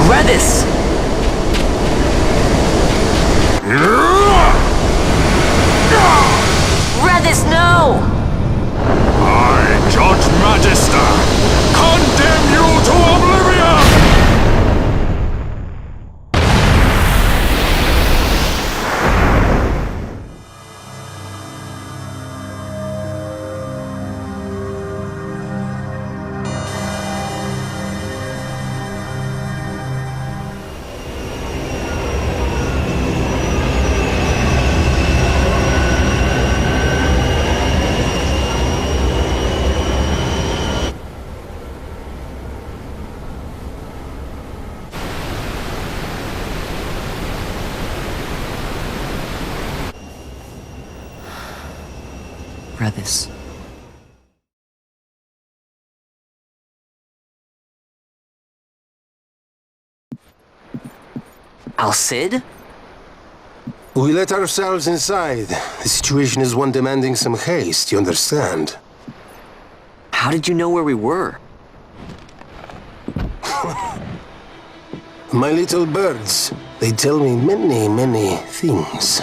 Redis! Redis, no! I, Judge Magister, condemn you to oblivion! Redis. Cid? We let ourselves inside. The situation is one demanding some haste, you understand? How did you know where we were? My little birds. They tell me many, many things.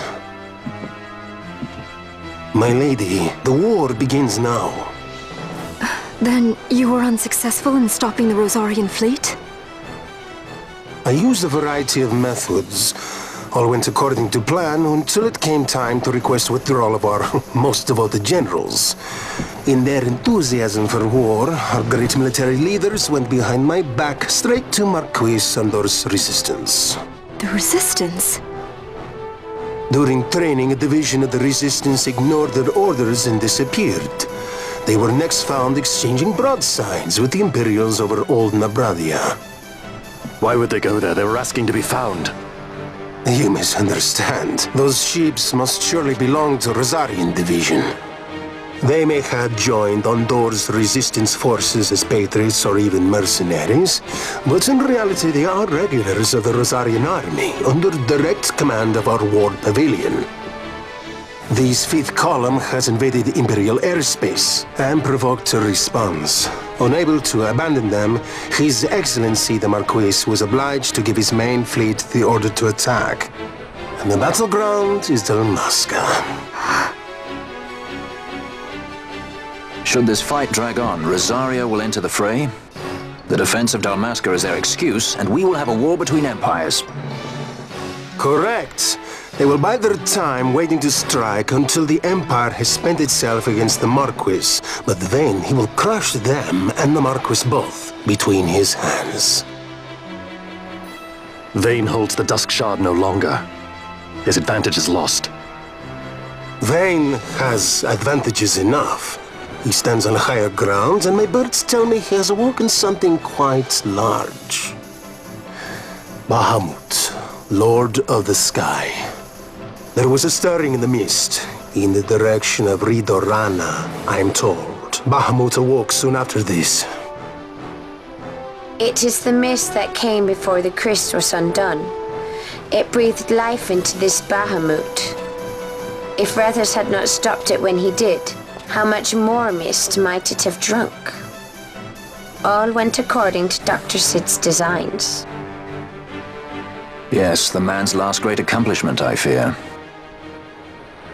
My lady, the war begins now. Then you were unsuccessful in stopping the Rozarian fleet? I used a variety of methods. All went according to plan until it came time to request withdrawal of our most devoted generals. In their enthusiasm for war, our great military leaders went behind my back straight to Marquis Sandor's resistance. The resistance? During training, a division of the resistance ignored their orders and disappeared. They were next found exchanging broadsides with the Imperials over Old Nabradia. Why would they go there? They were asking to be found. You misunderstand. Those ships must surely belong to Rozarian division. They may have joined Ondor's resistance forces as patriots or even mercenaries, but in reality they are regulars of the Rozarian army, under direct command of our war pavilion. This fifth column has invaded Imperial airspace and provoked a response. Unable to abandon them, His Excellency the Marquis was obliged to give his main fleet the order to attack. And the battleground is Dalmasca. Should this fight drag on, Rozzaria will enter the fray. The defense of Dalmasca is their excuse, and we will have a war between empires. Correct. They will bide their time waiting to strike until the Empire has spent itself against the Marquis. But then he will crush them and the Marquis both between his hands. Vayne holds the Dusk Shard no longer. His advantage is lost. Vayne has advantages enough. He stands on higher ground, and my birds tell me he has awoken something quite large. Bahamut, Lord of the Sky. There was a stirring in the mist, in the direction of Ridorana, I'm told. Bahamut awoke soon after this. It is the mist that came before the cryst was undone. It breathed life into this Bahamut. If Rethus had not stopped it when he did, how much more mist might it have drunk? All went according to Doctor Cid's designs. Yes, the man's last great accomplishment, I fear.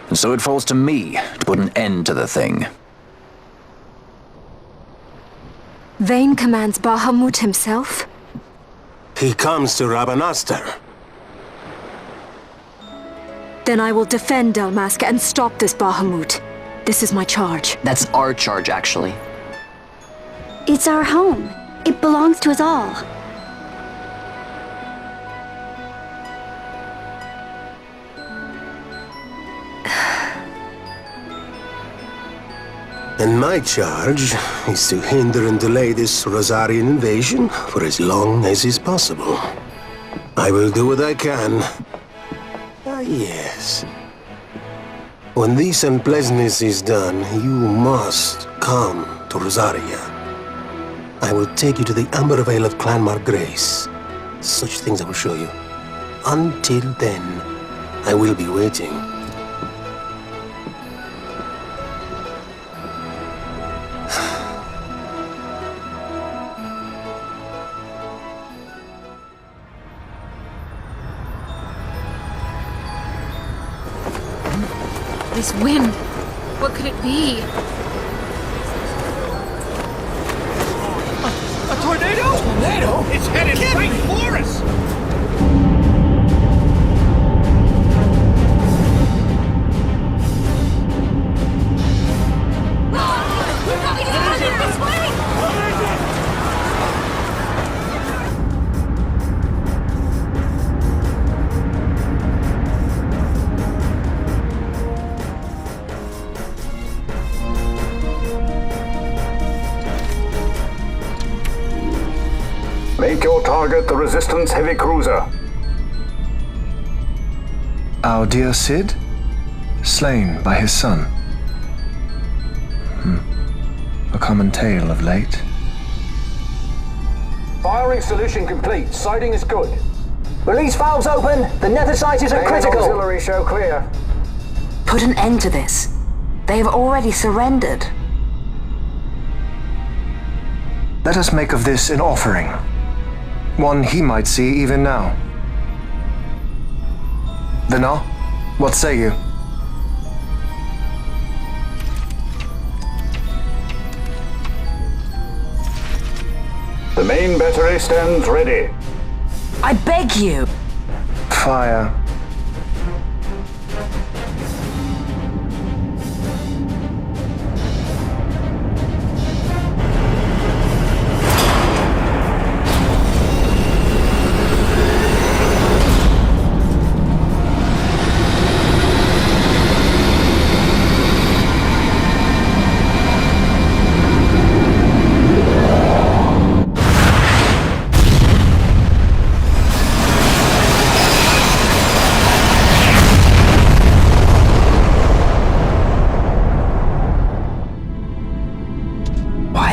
And so it falls to me to put an end to the thing. Vayne commands Bahamut himself? He comes to Rabanastre. Then I will defend Dalmasca and stop this Bahamut. This is my charge. That's our charge, actually. It's our home. It belongs to us all. And my charge is to hinder and delay this Rozarian invasion for as long as is possible. I will do what I can. Ah, yes. When this unpleasantness is done, you must come to Rozzaria. I will take you to the Amber Vale of Clan Margrace. Such things I will show you. Until then, I will be waiting. This wind, what could it be? A tornado? Tornado? It's headed right for us! We're coming this way! Make your target the Resistance heavy cruiser. Our dear Cid? Slain by his son. A common tale of late. Firing solution complete. Sighting is good. Release valves open. The nethecite is at critical. Auxiliary show clear. Put an end to this. They have already surrendered. Let us make of this an offering. One he might see even now. Vayne, what say you? The main battery stands ready. I beg you. Fire.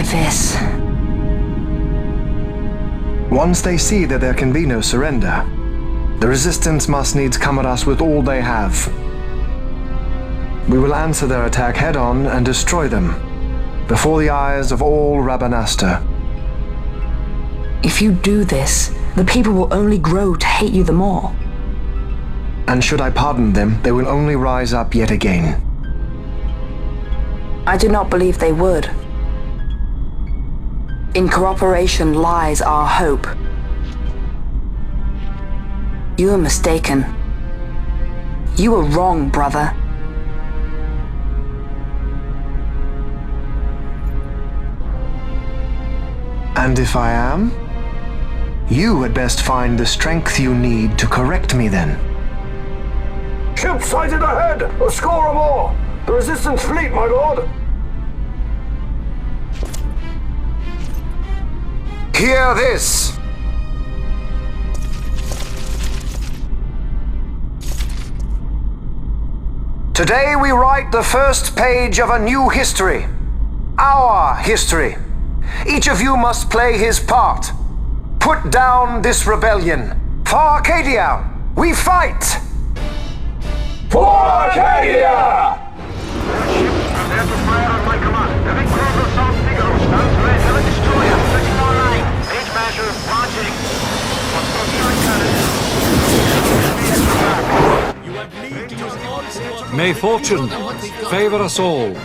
This. Once they see that there can be no surrender, the Resistance must needs come at us with all they have. We will answer their attack head-on and destroy them, before the eyes of all Rabanastre. If you do this, the people will only grow to hate you the more. And should I pardon them, they will only rise up yet again. I do not believe they would. In cooperation lies our hope. You are mistaken. You were wrong, brother. And if I am? You had best find the strength you need to correct me then. Ship sighted ahead! A score or more! The Resistance fleet, my lord! Hear this! Today we write the first page of a new history. Our history. Each of you must play his part. Put down this rebellion. For Archadia, we fight! For Archadia! Prepare to fire on my command. Heavy cruiser South Figaro stands ready. Heavy destroyer, 34-9. Page measure, launching. May fortune favor us all.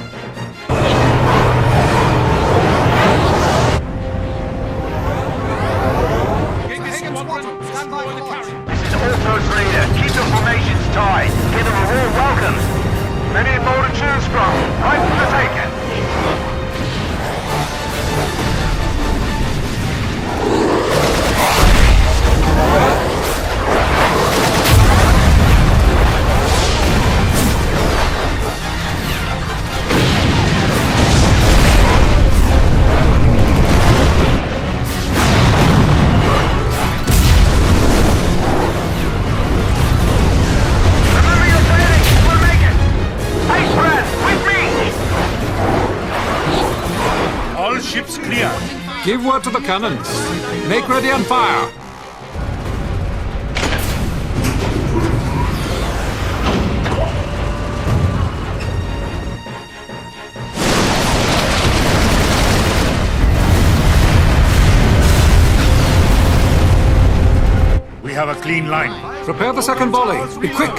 Outpost leader, keep the formations tight. Give them a warm welcome. Many more to choose from. Right for the taking. Ships clear. Give word to the cannons. Make ready and fire. We have a clean line. Prepare the second volley. Be quick.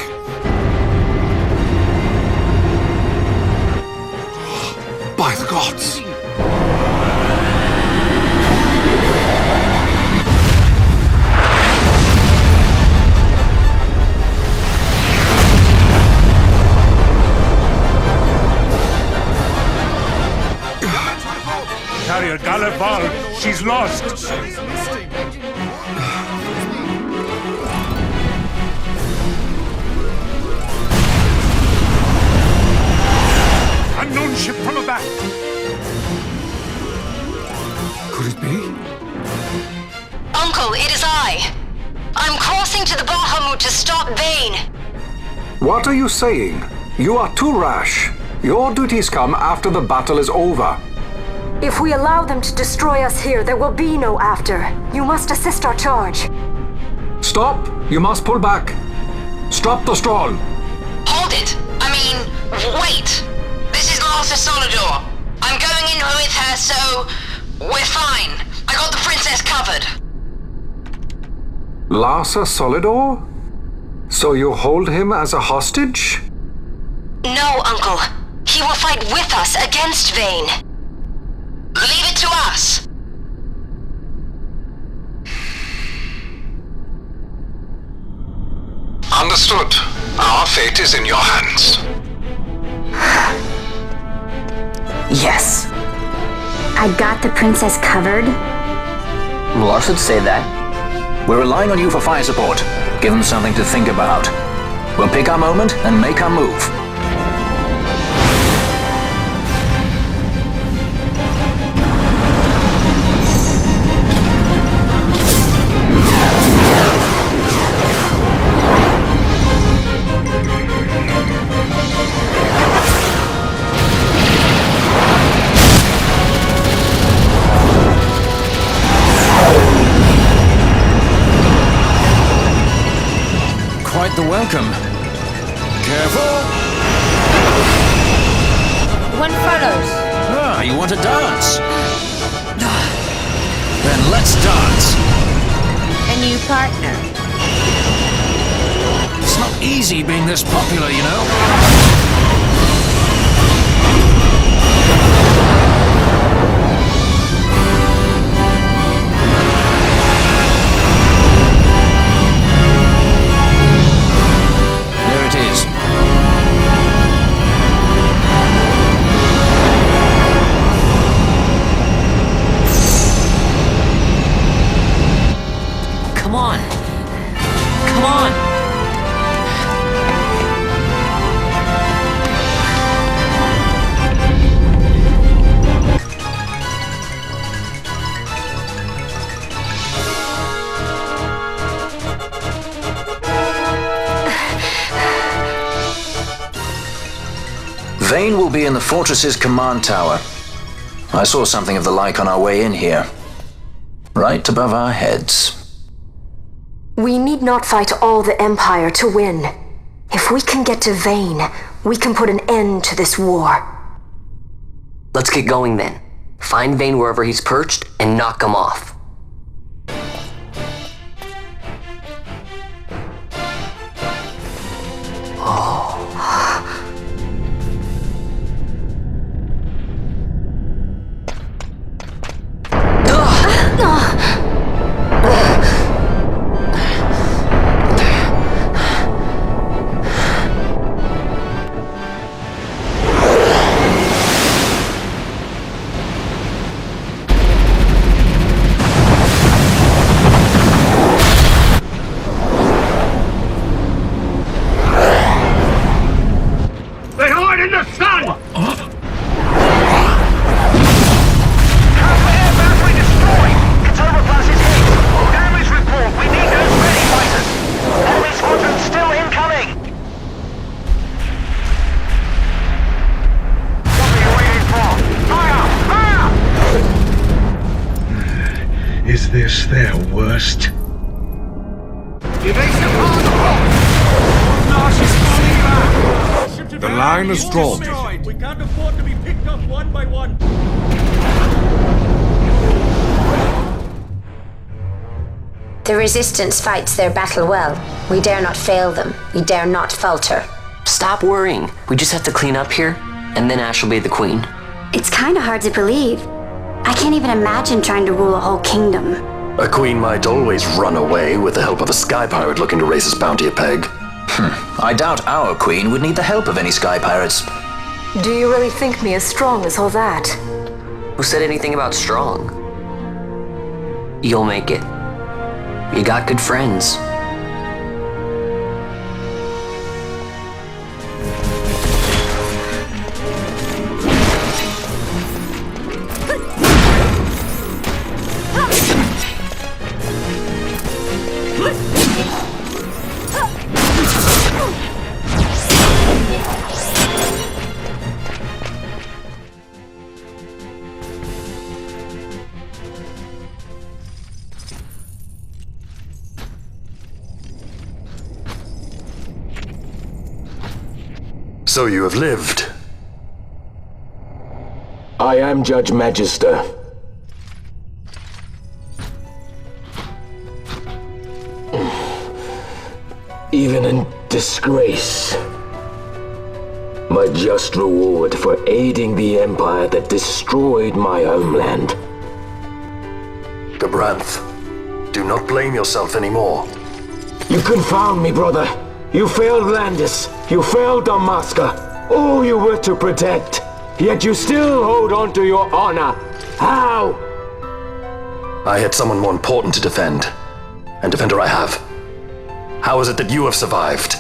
By the gods. Carrier Galaval, she's lost. Unknown ship from aback. Could it be? Uncle, it is I. I'm crossing to the Bahamut to stop Vayne. What are you saying? You are too rash. Your duties come after the battle is over. If we allow them to destroy us here, there will be no after. You must assist our charge. Stop! You must pull back. Stop the stroll. Hold it! Wait! This is Master Solidor. I'm going in with her, so we're fine. I got the princess covered. Larsa Solidor? So you hold him as a hostage? No, Uncle. He will fight with us against Vayne. Leave it to us. Understood. Our fate is in your hands. Yes. I got the princess covered? Lars would say that. We're relying on you for fire support. Give them something to think about. We'll pick our moment and make our move. Quite the welcome. Careful! One follows. Ah, you want to dance? Then let's dance. A new partner. It's not easy being this popular, you know. There it is. Vayne will be in the fortress's command tower. I saw something of the like on our way in here. Right above our heads. We need not fight all the Empire to win. If we can get to Vayne, we can put an end to this war. Let's get going then. Find Vayne wherever he's perched and knock him off. They hide in the sun! Damage report! We need those ready fighters! Enemy squadron still incoming! What are you waiting for? Fire! Fire! Is this their worst? Evasive on the front! The line is drawn. We can't afford to be picked up one by one. The Resistance fights their battle well. We dare not fail them. We dare not falter. Stop worrying. We just have to clean up here, and then Ash will be the queen. It's kind of hard to believe. I can't even imagine trying to rule a whole kingdom. A queen might always run away with the help of a sky pirate looking to raise his bounty a peg. I doubt our queen would need the help of any sky pirates. Do you really think me as strong as all that? Who said anything about strong? You'll make it. You got good friends. So you have lived. I am Judge Magister. Even in disgrace, my just reward for aiding the Empire that destroyed my homeland. Gabranth, do not blame yourself anymore. You confound me, brother. You failed Landis. You failed Damaska. All you were to protect. Yet you still hold on to your honor. How? I had someone more important to defend. And defender I have. How is it that you have survived?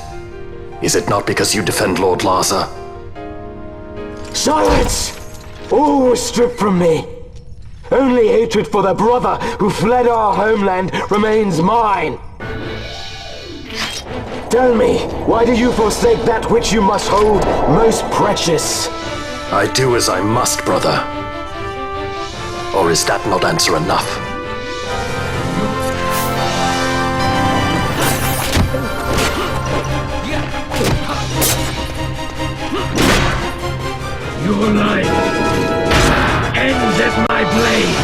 Is it not because you defend Lord Larsa? Silence! All was stripped from me. Only hatred for the brother who fled our homeland remains mine. Tell me, why do you forsake that which you must hold most precious? I do as I must, brother. Or is that not answer enough? Your life ends at my blade.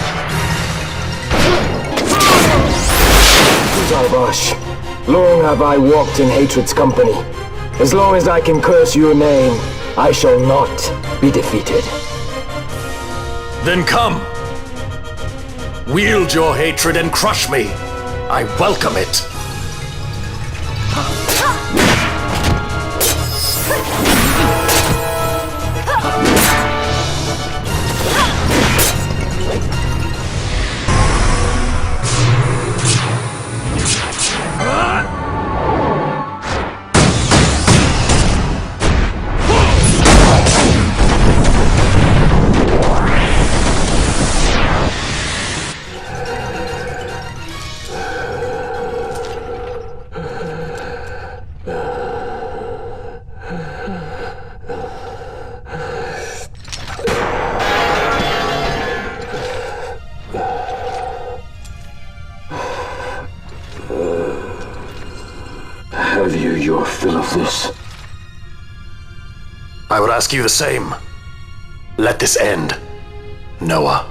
Zarbash, long have I walked in hatred's company. As long as I can curse your name, I shall not be defeated. Then come! Wield your hatred and crush me! I welcome it! fill of this. I would ask you the same. Let this end, Noah.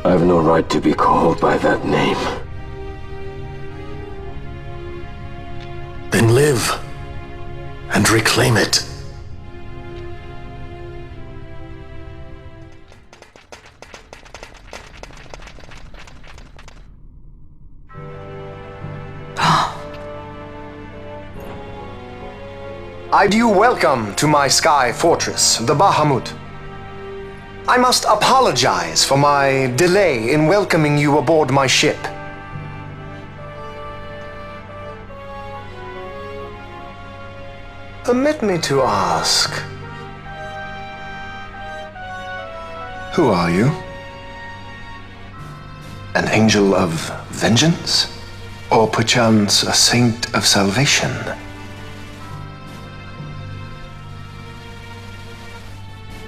I've no right to be called by that name. Then live and reclaim it. I bid you welcome to my sky fortress, the Bahamut. I must apologize for my delay in welcoming you aboard my ship. Permit me to ask, who are you? An angel of vengeance? Or perchance a saint of salvation?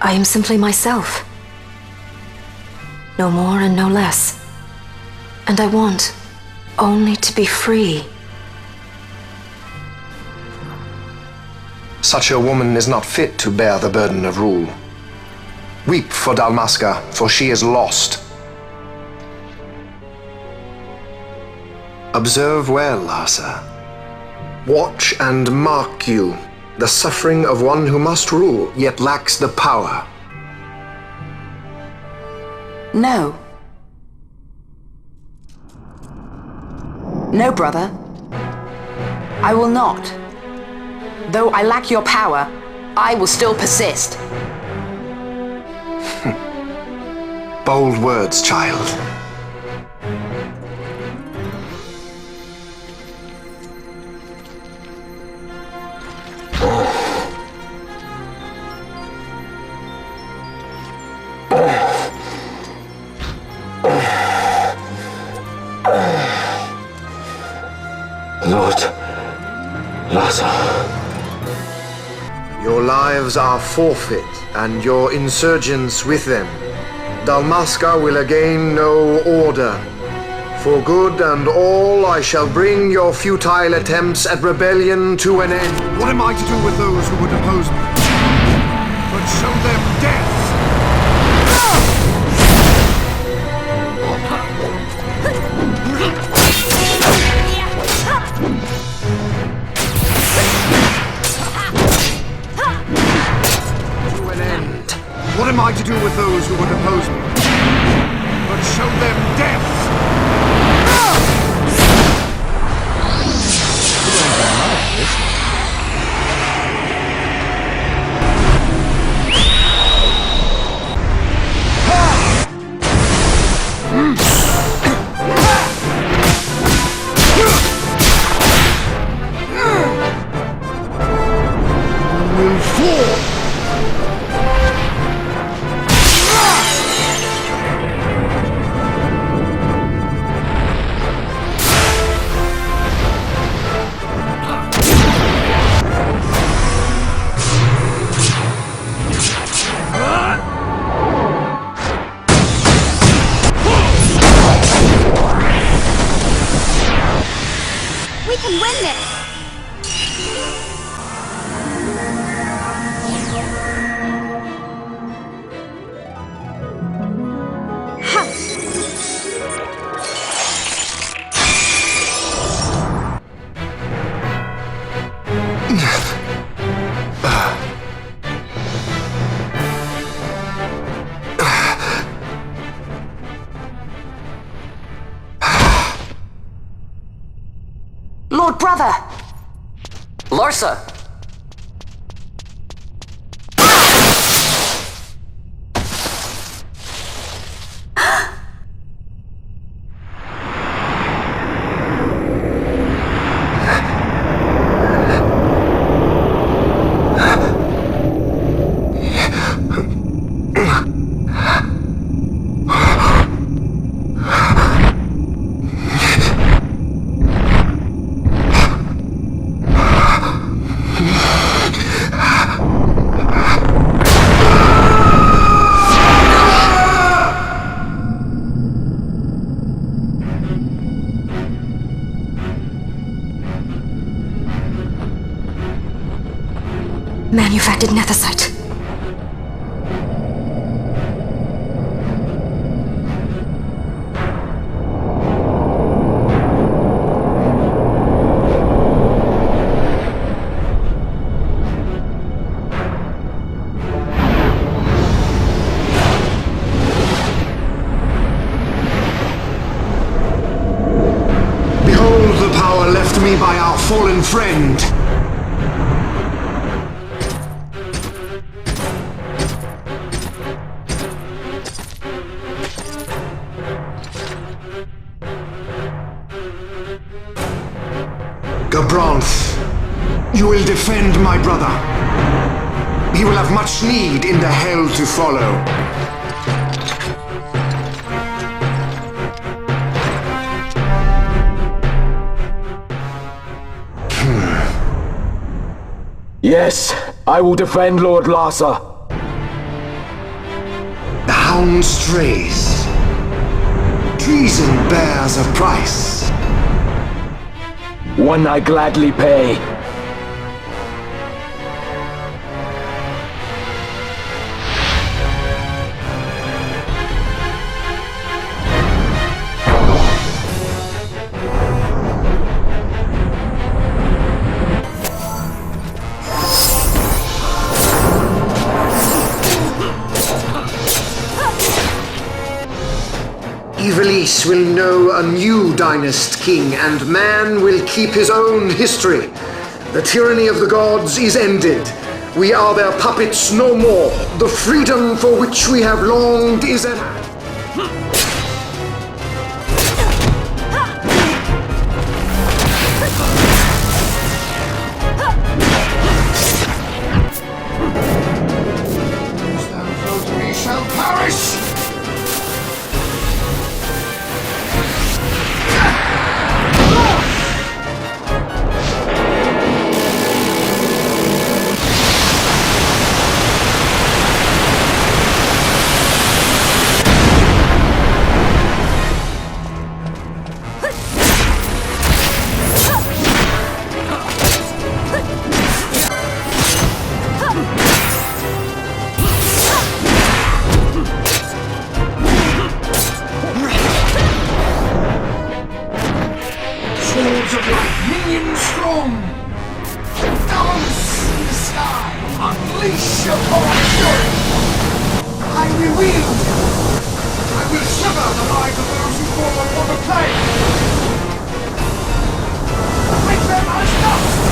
I am simply myself. No more and no less. And I want only to be free. Such a woman is not fit to bear the burden of rule. Weep for Dalmasca, for she is lost. Observe well, Asa. Watch and mark you the suffering of one who must rule, yet lacks the power. No. No, brother. I will not. Though I lack your power, I will still persist. Bold words, child. Lord Lhasa. Your lives are forfeit, and your insurgents with them. Dalmasca will again know order. For good and all, I shall bring your futile attempts at rebellion to an end. What am I to do with those who would oppose me? But show them death! What am I to do with those who would oppose me? But show them death! Will fall! We can win this! Lord Brother! Larsa! Manufactured nethecite. Behold the power left me by our fallen friend. Gabranth, you will defend my brother. He will have much need in the hell to follow. Yes, I will defend Lord Larsa. The hound strays. Treason bears a price. One I gladly pay. Ivalice will know a new dynast king, and man will keep his own history. The tyranny of the gods is ended. We are their puppets no more. The freedom for which we have longed is at hand. We shall perish! Swords of light, minions strong! Dance in the sky! Unleash your fury! I will wield! I will sever the lives of those who fall upon the plain! Make them as dust!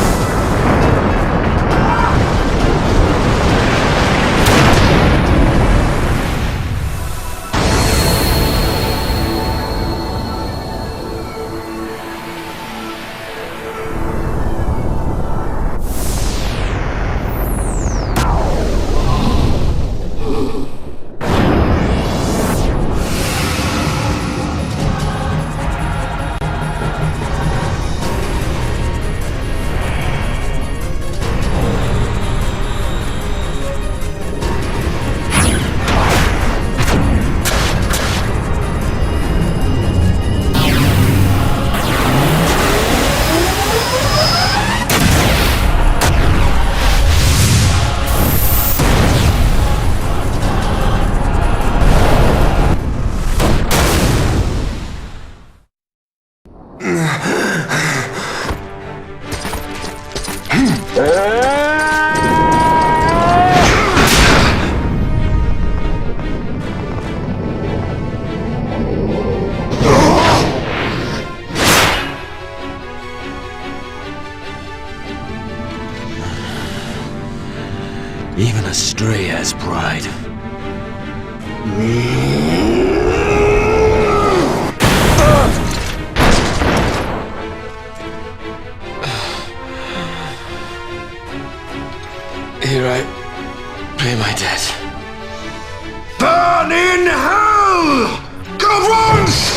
Even a stray has pride. Here I pay my debt. Burn in hell! Gabranth!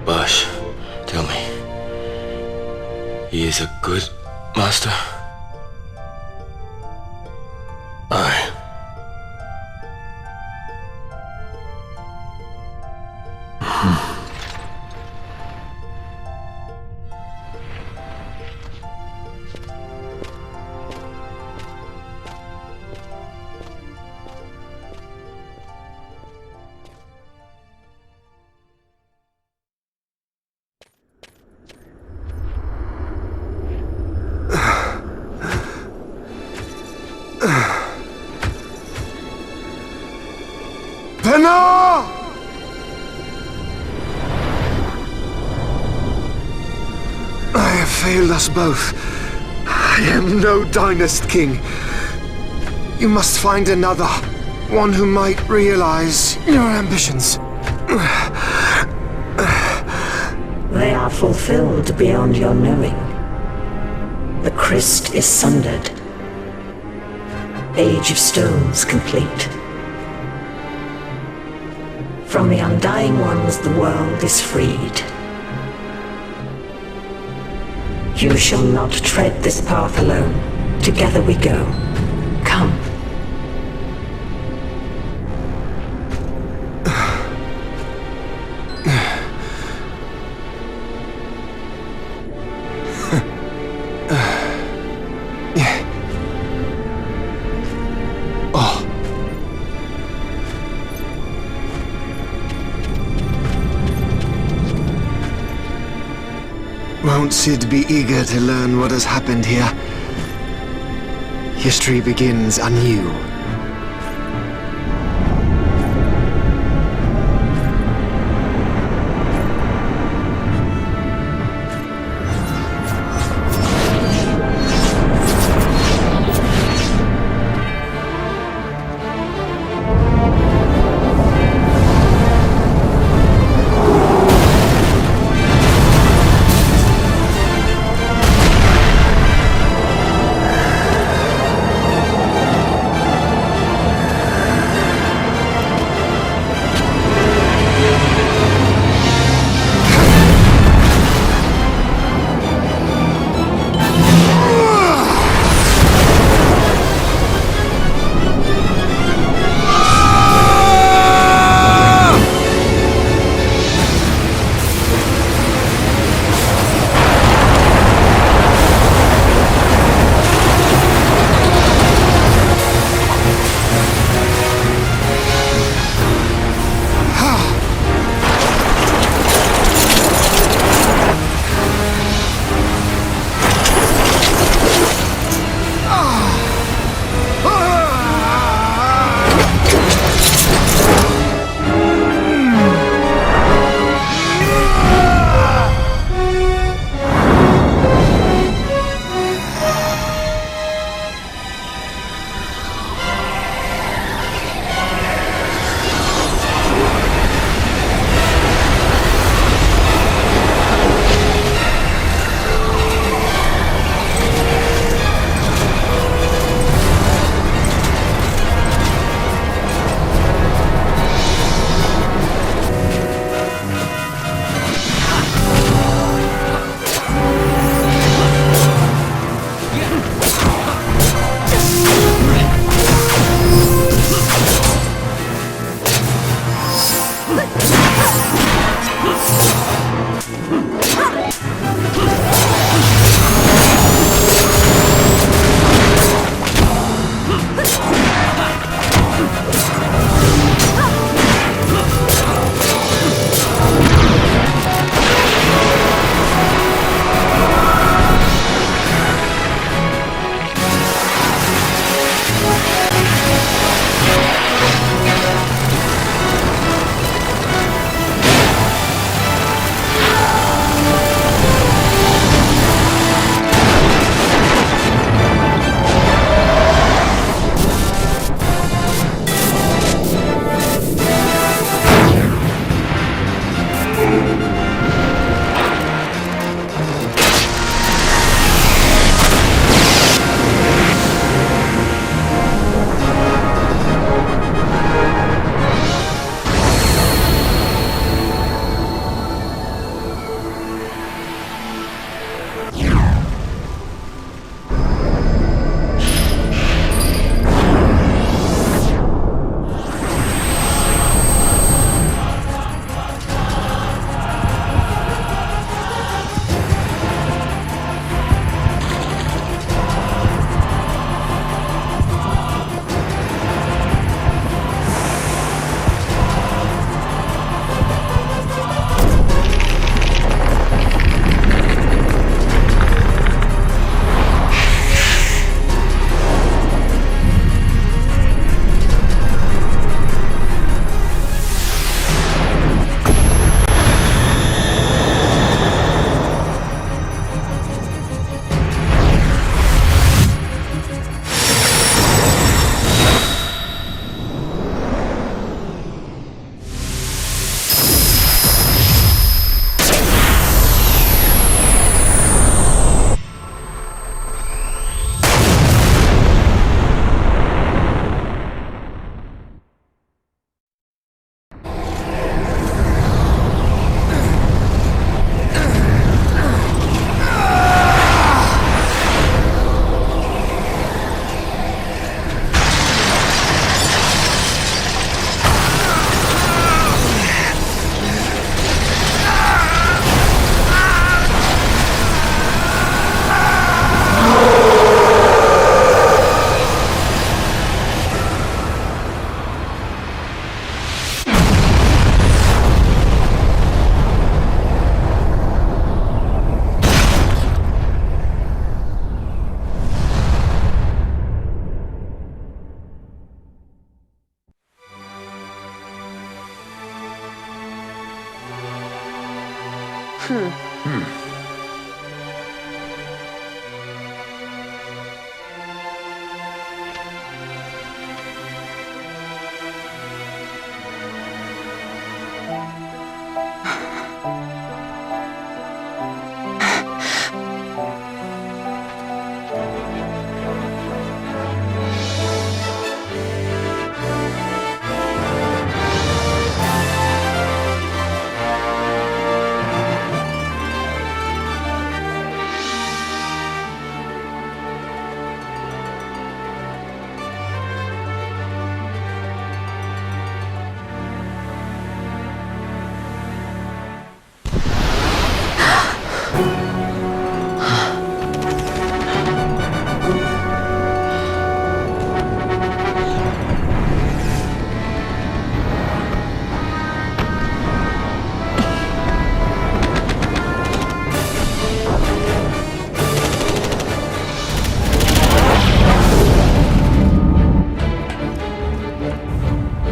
Bosch, tell me. He is a good master? Aye. I have failed us both. I am no dynast king. You must find another, one who might realize your ambitions. They are fulfilled beyond your knowing. The cryst is sundered. Age of Stones complete. From the Undying Ones the world is freed. You shall not tread this path alone. Together we go. Come. Won't Cid be eager to learn what has happened here? History begins anew.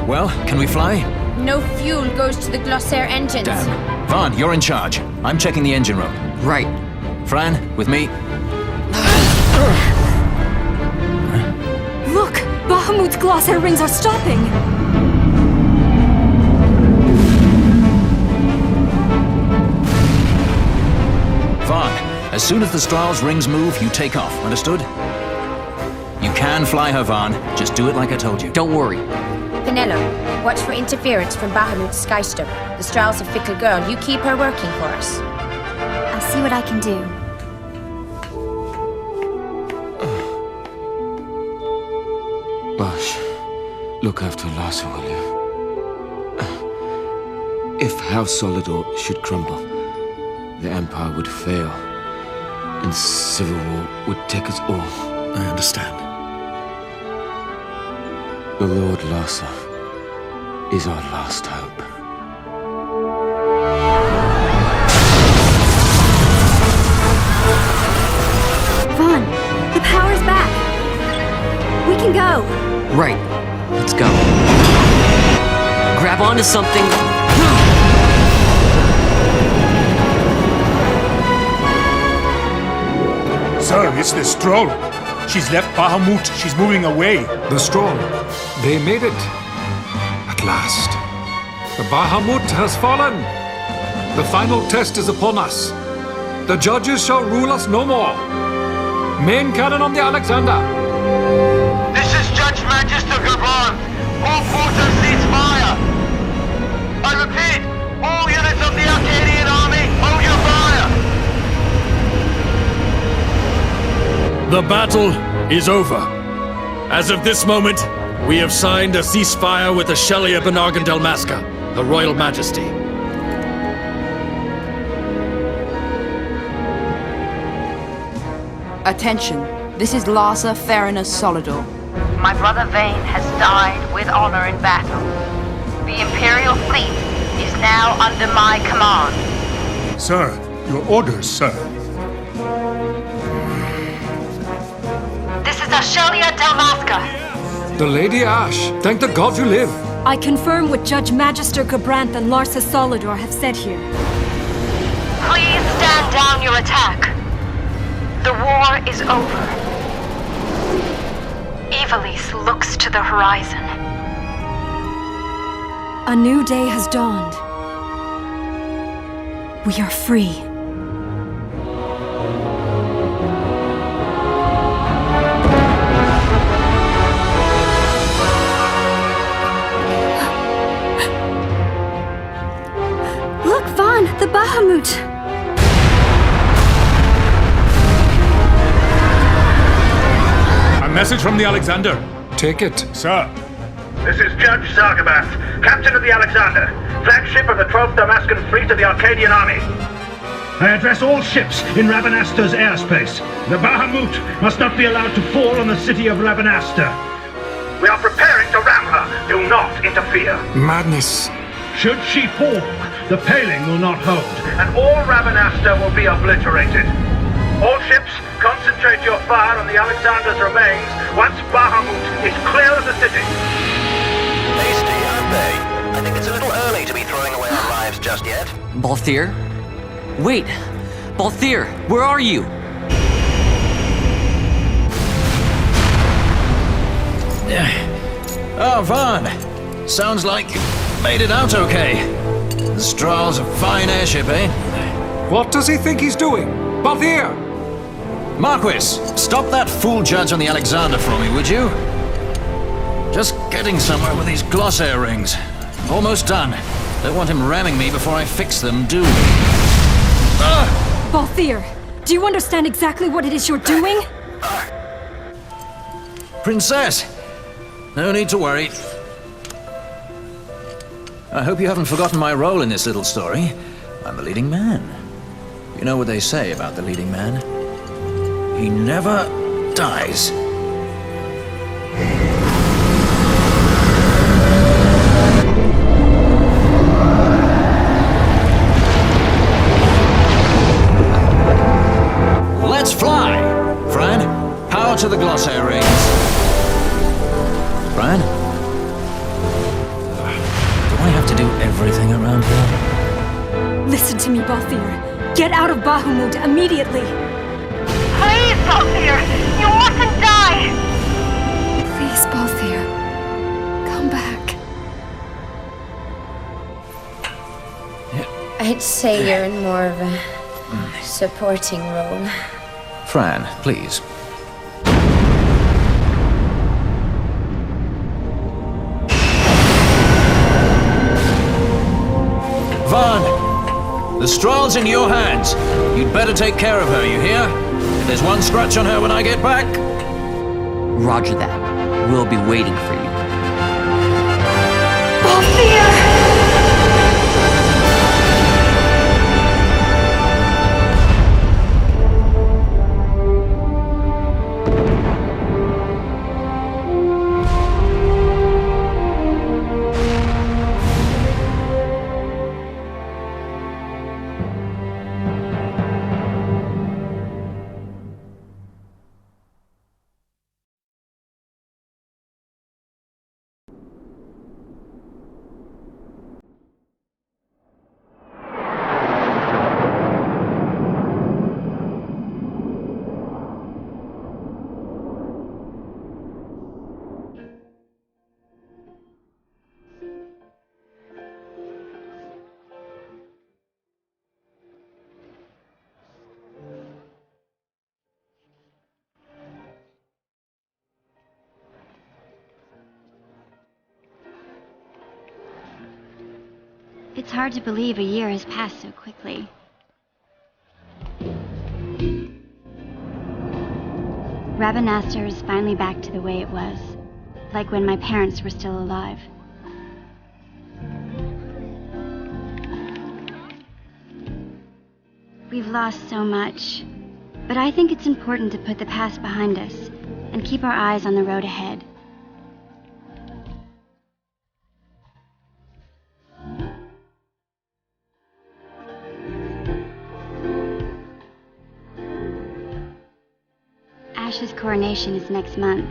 Well, can we fly? No fuel goes to the Glossair engines. Damn. Vaan, you're in charge. I'm checking the engine room. Right. Fran, with me. Look! Bahamut's Glossair rings are stopping! Vaan, as soon as the Strahls rings move, you take off. Understood? You can fly her, Vaan. Just do it like I told you. Don't worry. Penelo, watch for interference from Bahamut's skystone. The Strahls a fickle girl. You keep her working for us. I'll see what I can do. Bash, look after Larsa, will you? If House Solidor should crumble, the Empire would fail, and civil war would take us all. I understand. The Lord Larsa is our last hope. Vaan, the power's back. We can go. Right. Let's go. Grab onto something. Sir, it's the Stroll. She's left Bahamut. She's moving away. The Stroll. They made it. At last. The Bahamut has fallen. The final test is upon us. The judges shall rule us no more. Main cannon on the Alexander. This is Judge Magister Gabon. All forces cease fire. I repeat, all units of the Archadian army, hold your fire. The battle is over. As of this moment, we have signed a ceasefire with the Shelia Benargan Dalmasca, Her Royal Majesty. Attention, this is Larsa Farinus Solidor. My brother Vayne has died with honor in battle. The Imperial fleet is now under my command. Sir, your orders, sir. This is Archadia Dalmasca. The Lady Ash. Thank the gods you live. I confirm what Judge Magister Gabranth and Larsa Solidor have said here. Please stand down your attack. The war is over. Ivalice looks to the horizon. A new day has dawned. We are free. Look, Vaan, the Bahamut! A message from the Alexander. Take it. Sir. This is Judge Zargabath, Captain of the Alexander, flagship of the 12th Damascan Fleet of the Archadian Army. I address all ships in Rabanasta's airspace. The Bahamut must not be allowed to fall on the city of Rabanasta. We are preparing to ram her. Do not interfere. Madness. Should she fall, the paling will not hold, and all Rabanasta will be obliterated. All ships, concentrate your fire on the Alexander's remains once Bahamut is clear of the city. Hasty, aren't they? I think it's a little early to be throwing away our lives just yet. Balthier? Wait! Balthier, where are you? Oh, Vaan. Sounds like you made it out okay. The Strahle's a fine airship, eh? What does he think he's doing? Balthier! Marquis, stop that fool judge on the Alexander for me, would you? Just getting somewhere with these glossair rings. Almost done. Don't want him ramming me before I fix them, do we? Balthier, do you understand exactly what it is you're doing? Princess! No need to worry. I hope you haven't forgotten my role in this little story. I'm the leading man. You know what they say about the leading man? He never dies. Let's fly! Fran, power to the glossair rings. Fran? Do I have to do everything around here? Listen to me, Balthier. Get out of Bahamut immediately! Please, Balthier! You mustn't die! Please, Balthier. Come back. I'd say you're in more of a supporting role. Fran, please. Vaan! The Strahl's in your hands. You'd better take care of her, you hear? If there's one scratch on her when I get back... Roger that. We'll be waiting for you. Balthier! It's hard to believe a year has passed so quickly. Rabanastre is finally back to the way it was, like when my parents were still alive. We've lost so much, but I think it's important to put the past behind us and keep our eyes on the road ahead. Ash's coronation is next month.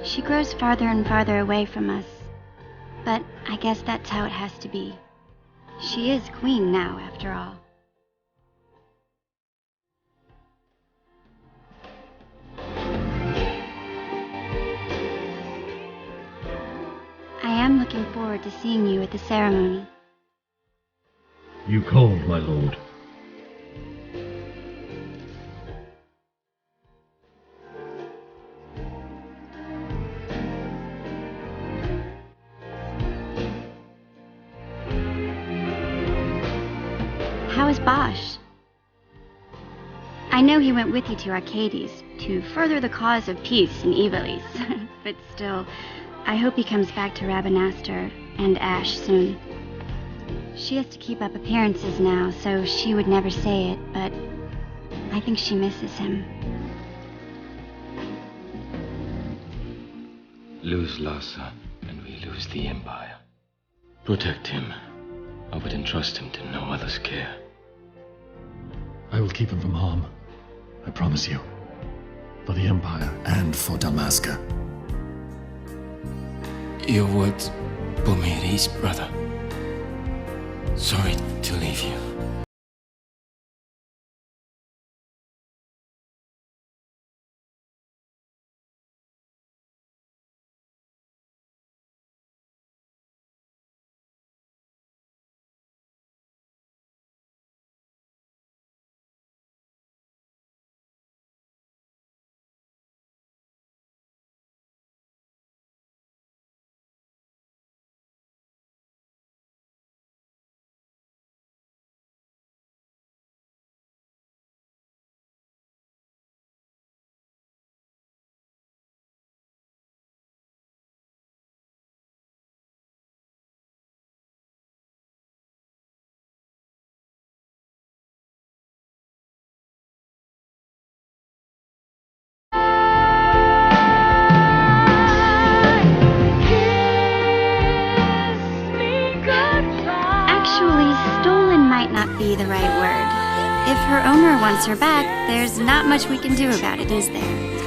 She grows farther and farther away from us, but I guess that's how it has to be. She is queen now, after all. I am looking forward to seeing you at the ceremony. You called, my lord. How is Bosch? I know he went with you to Arcades to further the cause of peace in Ivalice, but still, I hope he comes back to Rabanastre and Ash soon. She has to keep up appearances now, so she would never say it, but I think she misses him. Lose Larsa, and we lose the Empire. Protect him. I would entrust him to no other's care. I will keep him from harm. I promise you. For the Empire and for Dalmasca. Your words bore me at ease, brother. Sorry to leave you. Actually, stolen might not be the right word. If her owner wants her back, there's not much we can do about it, is there?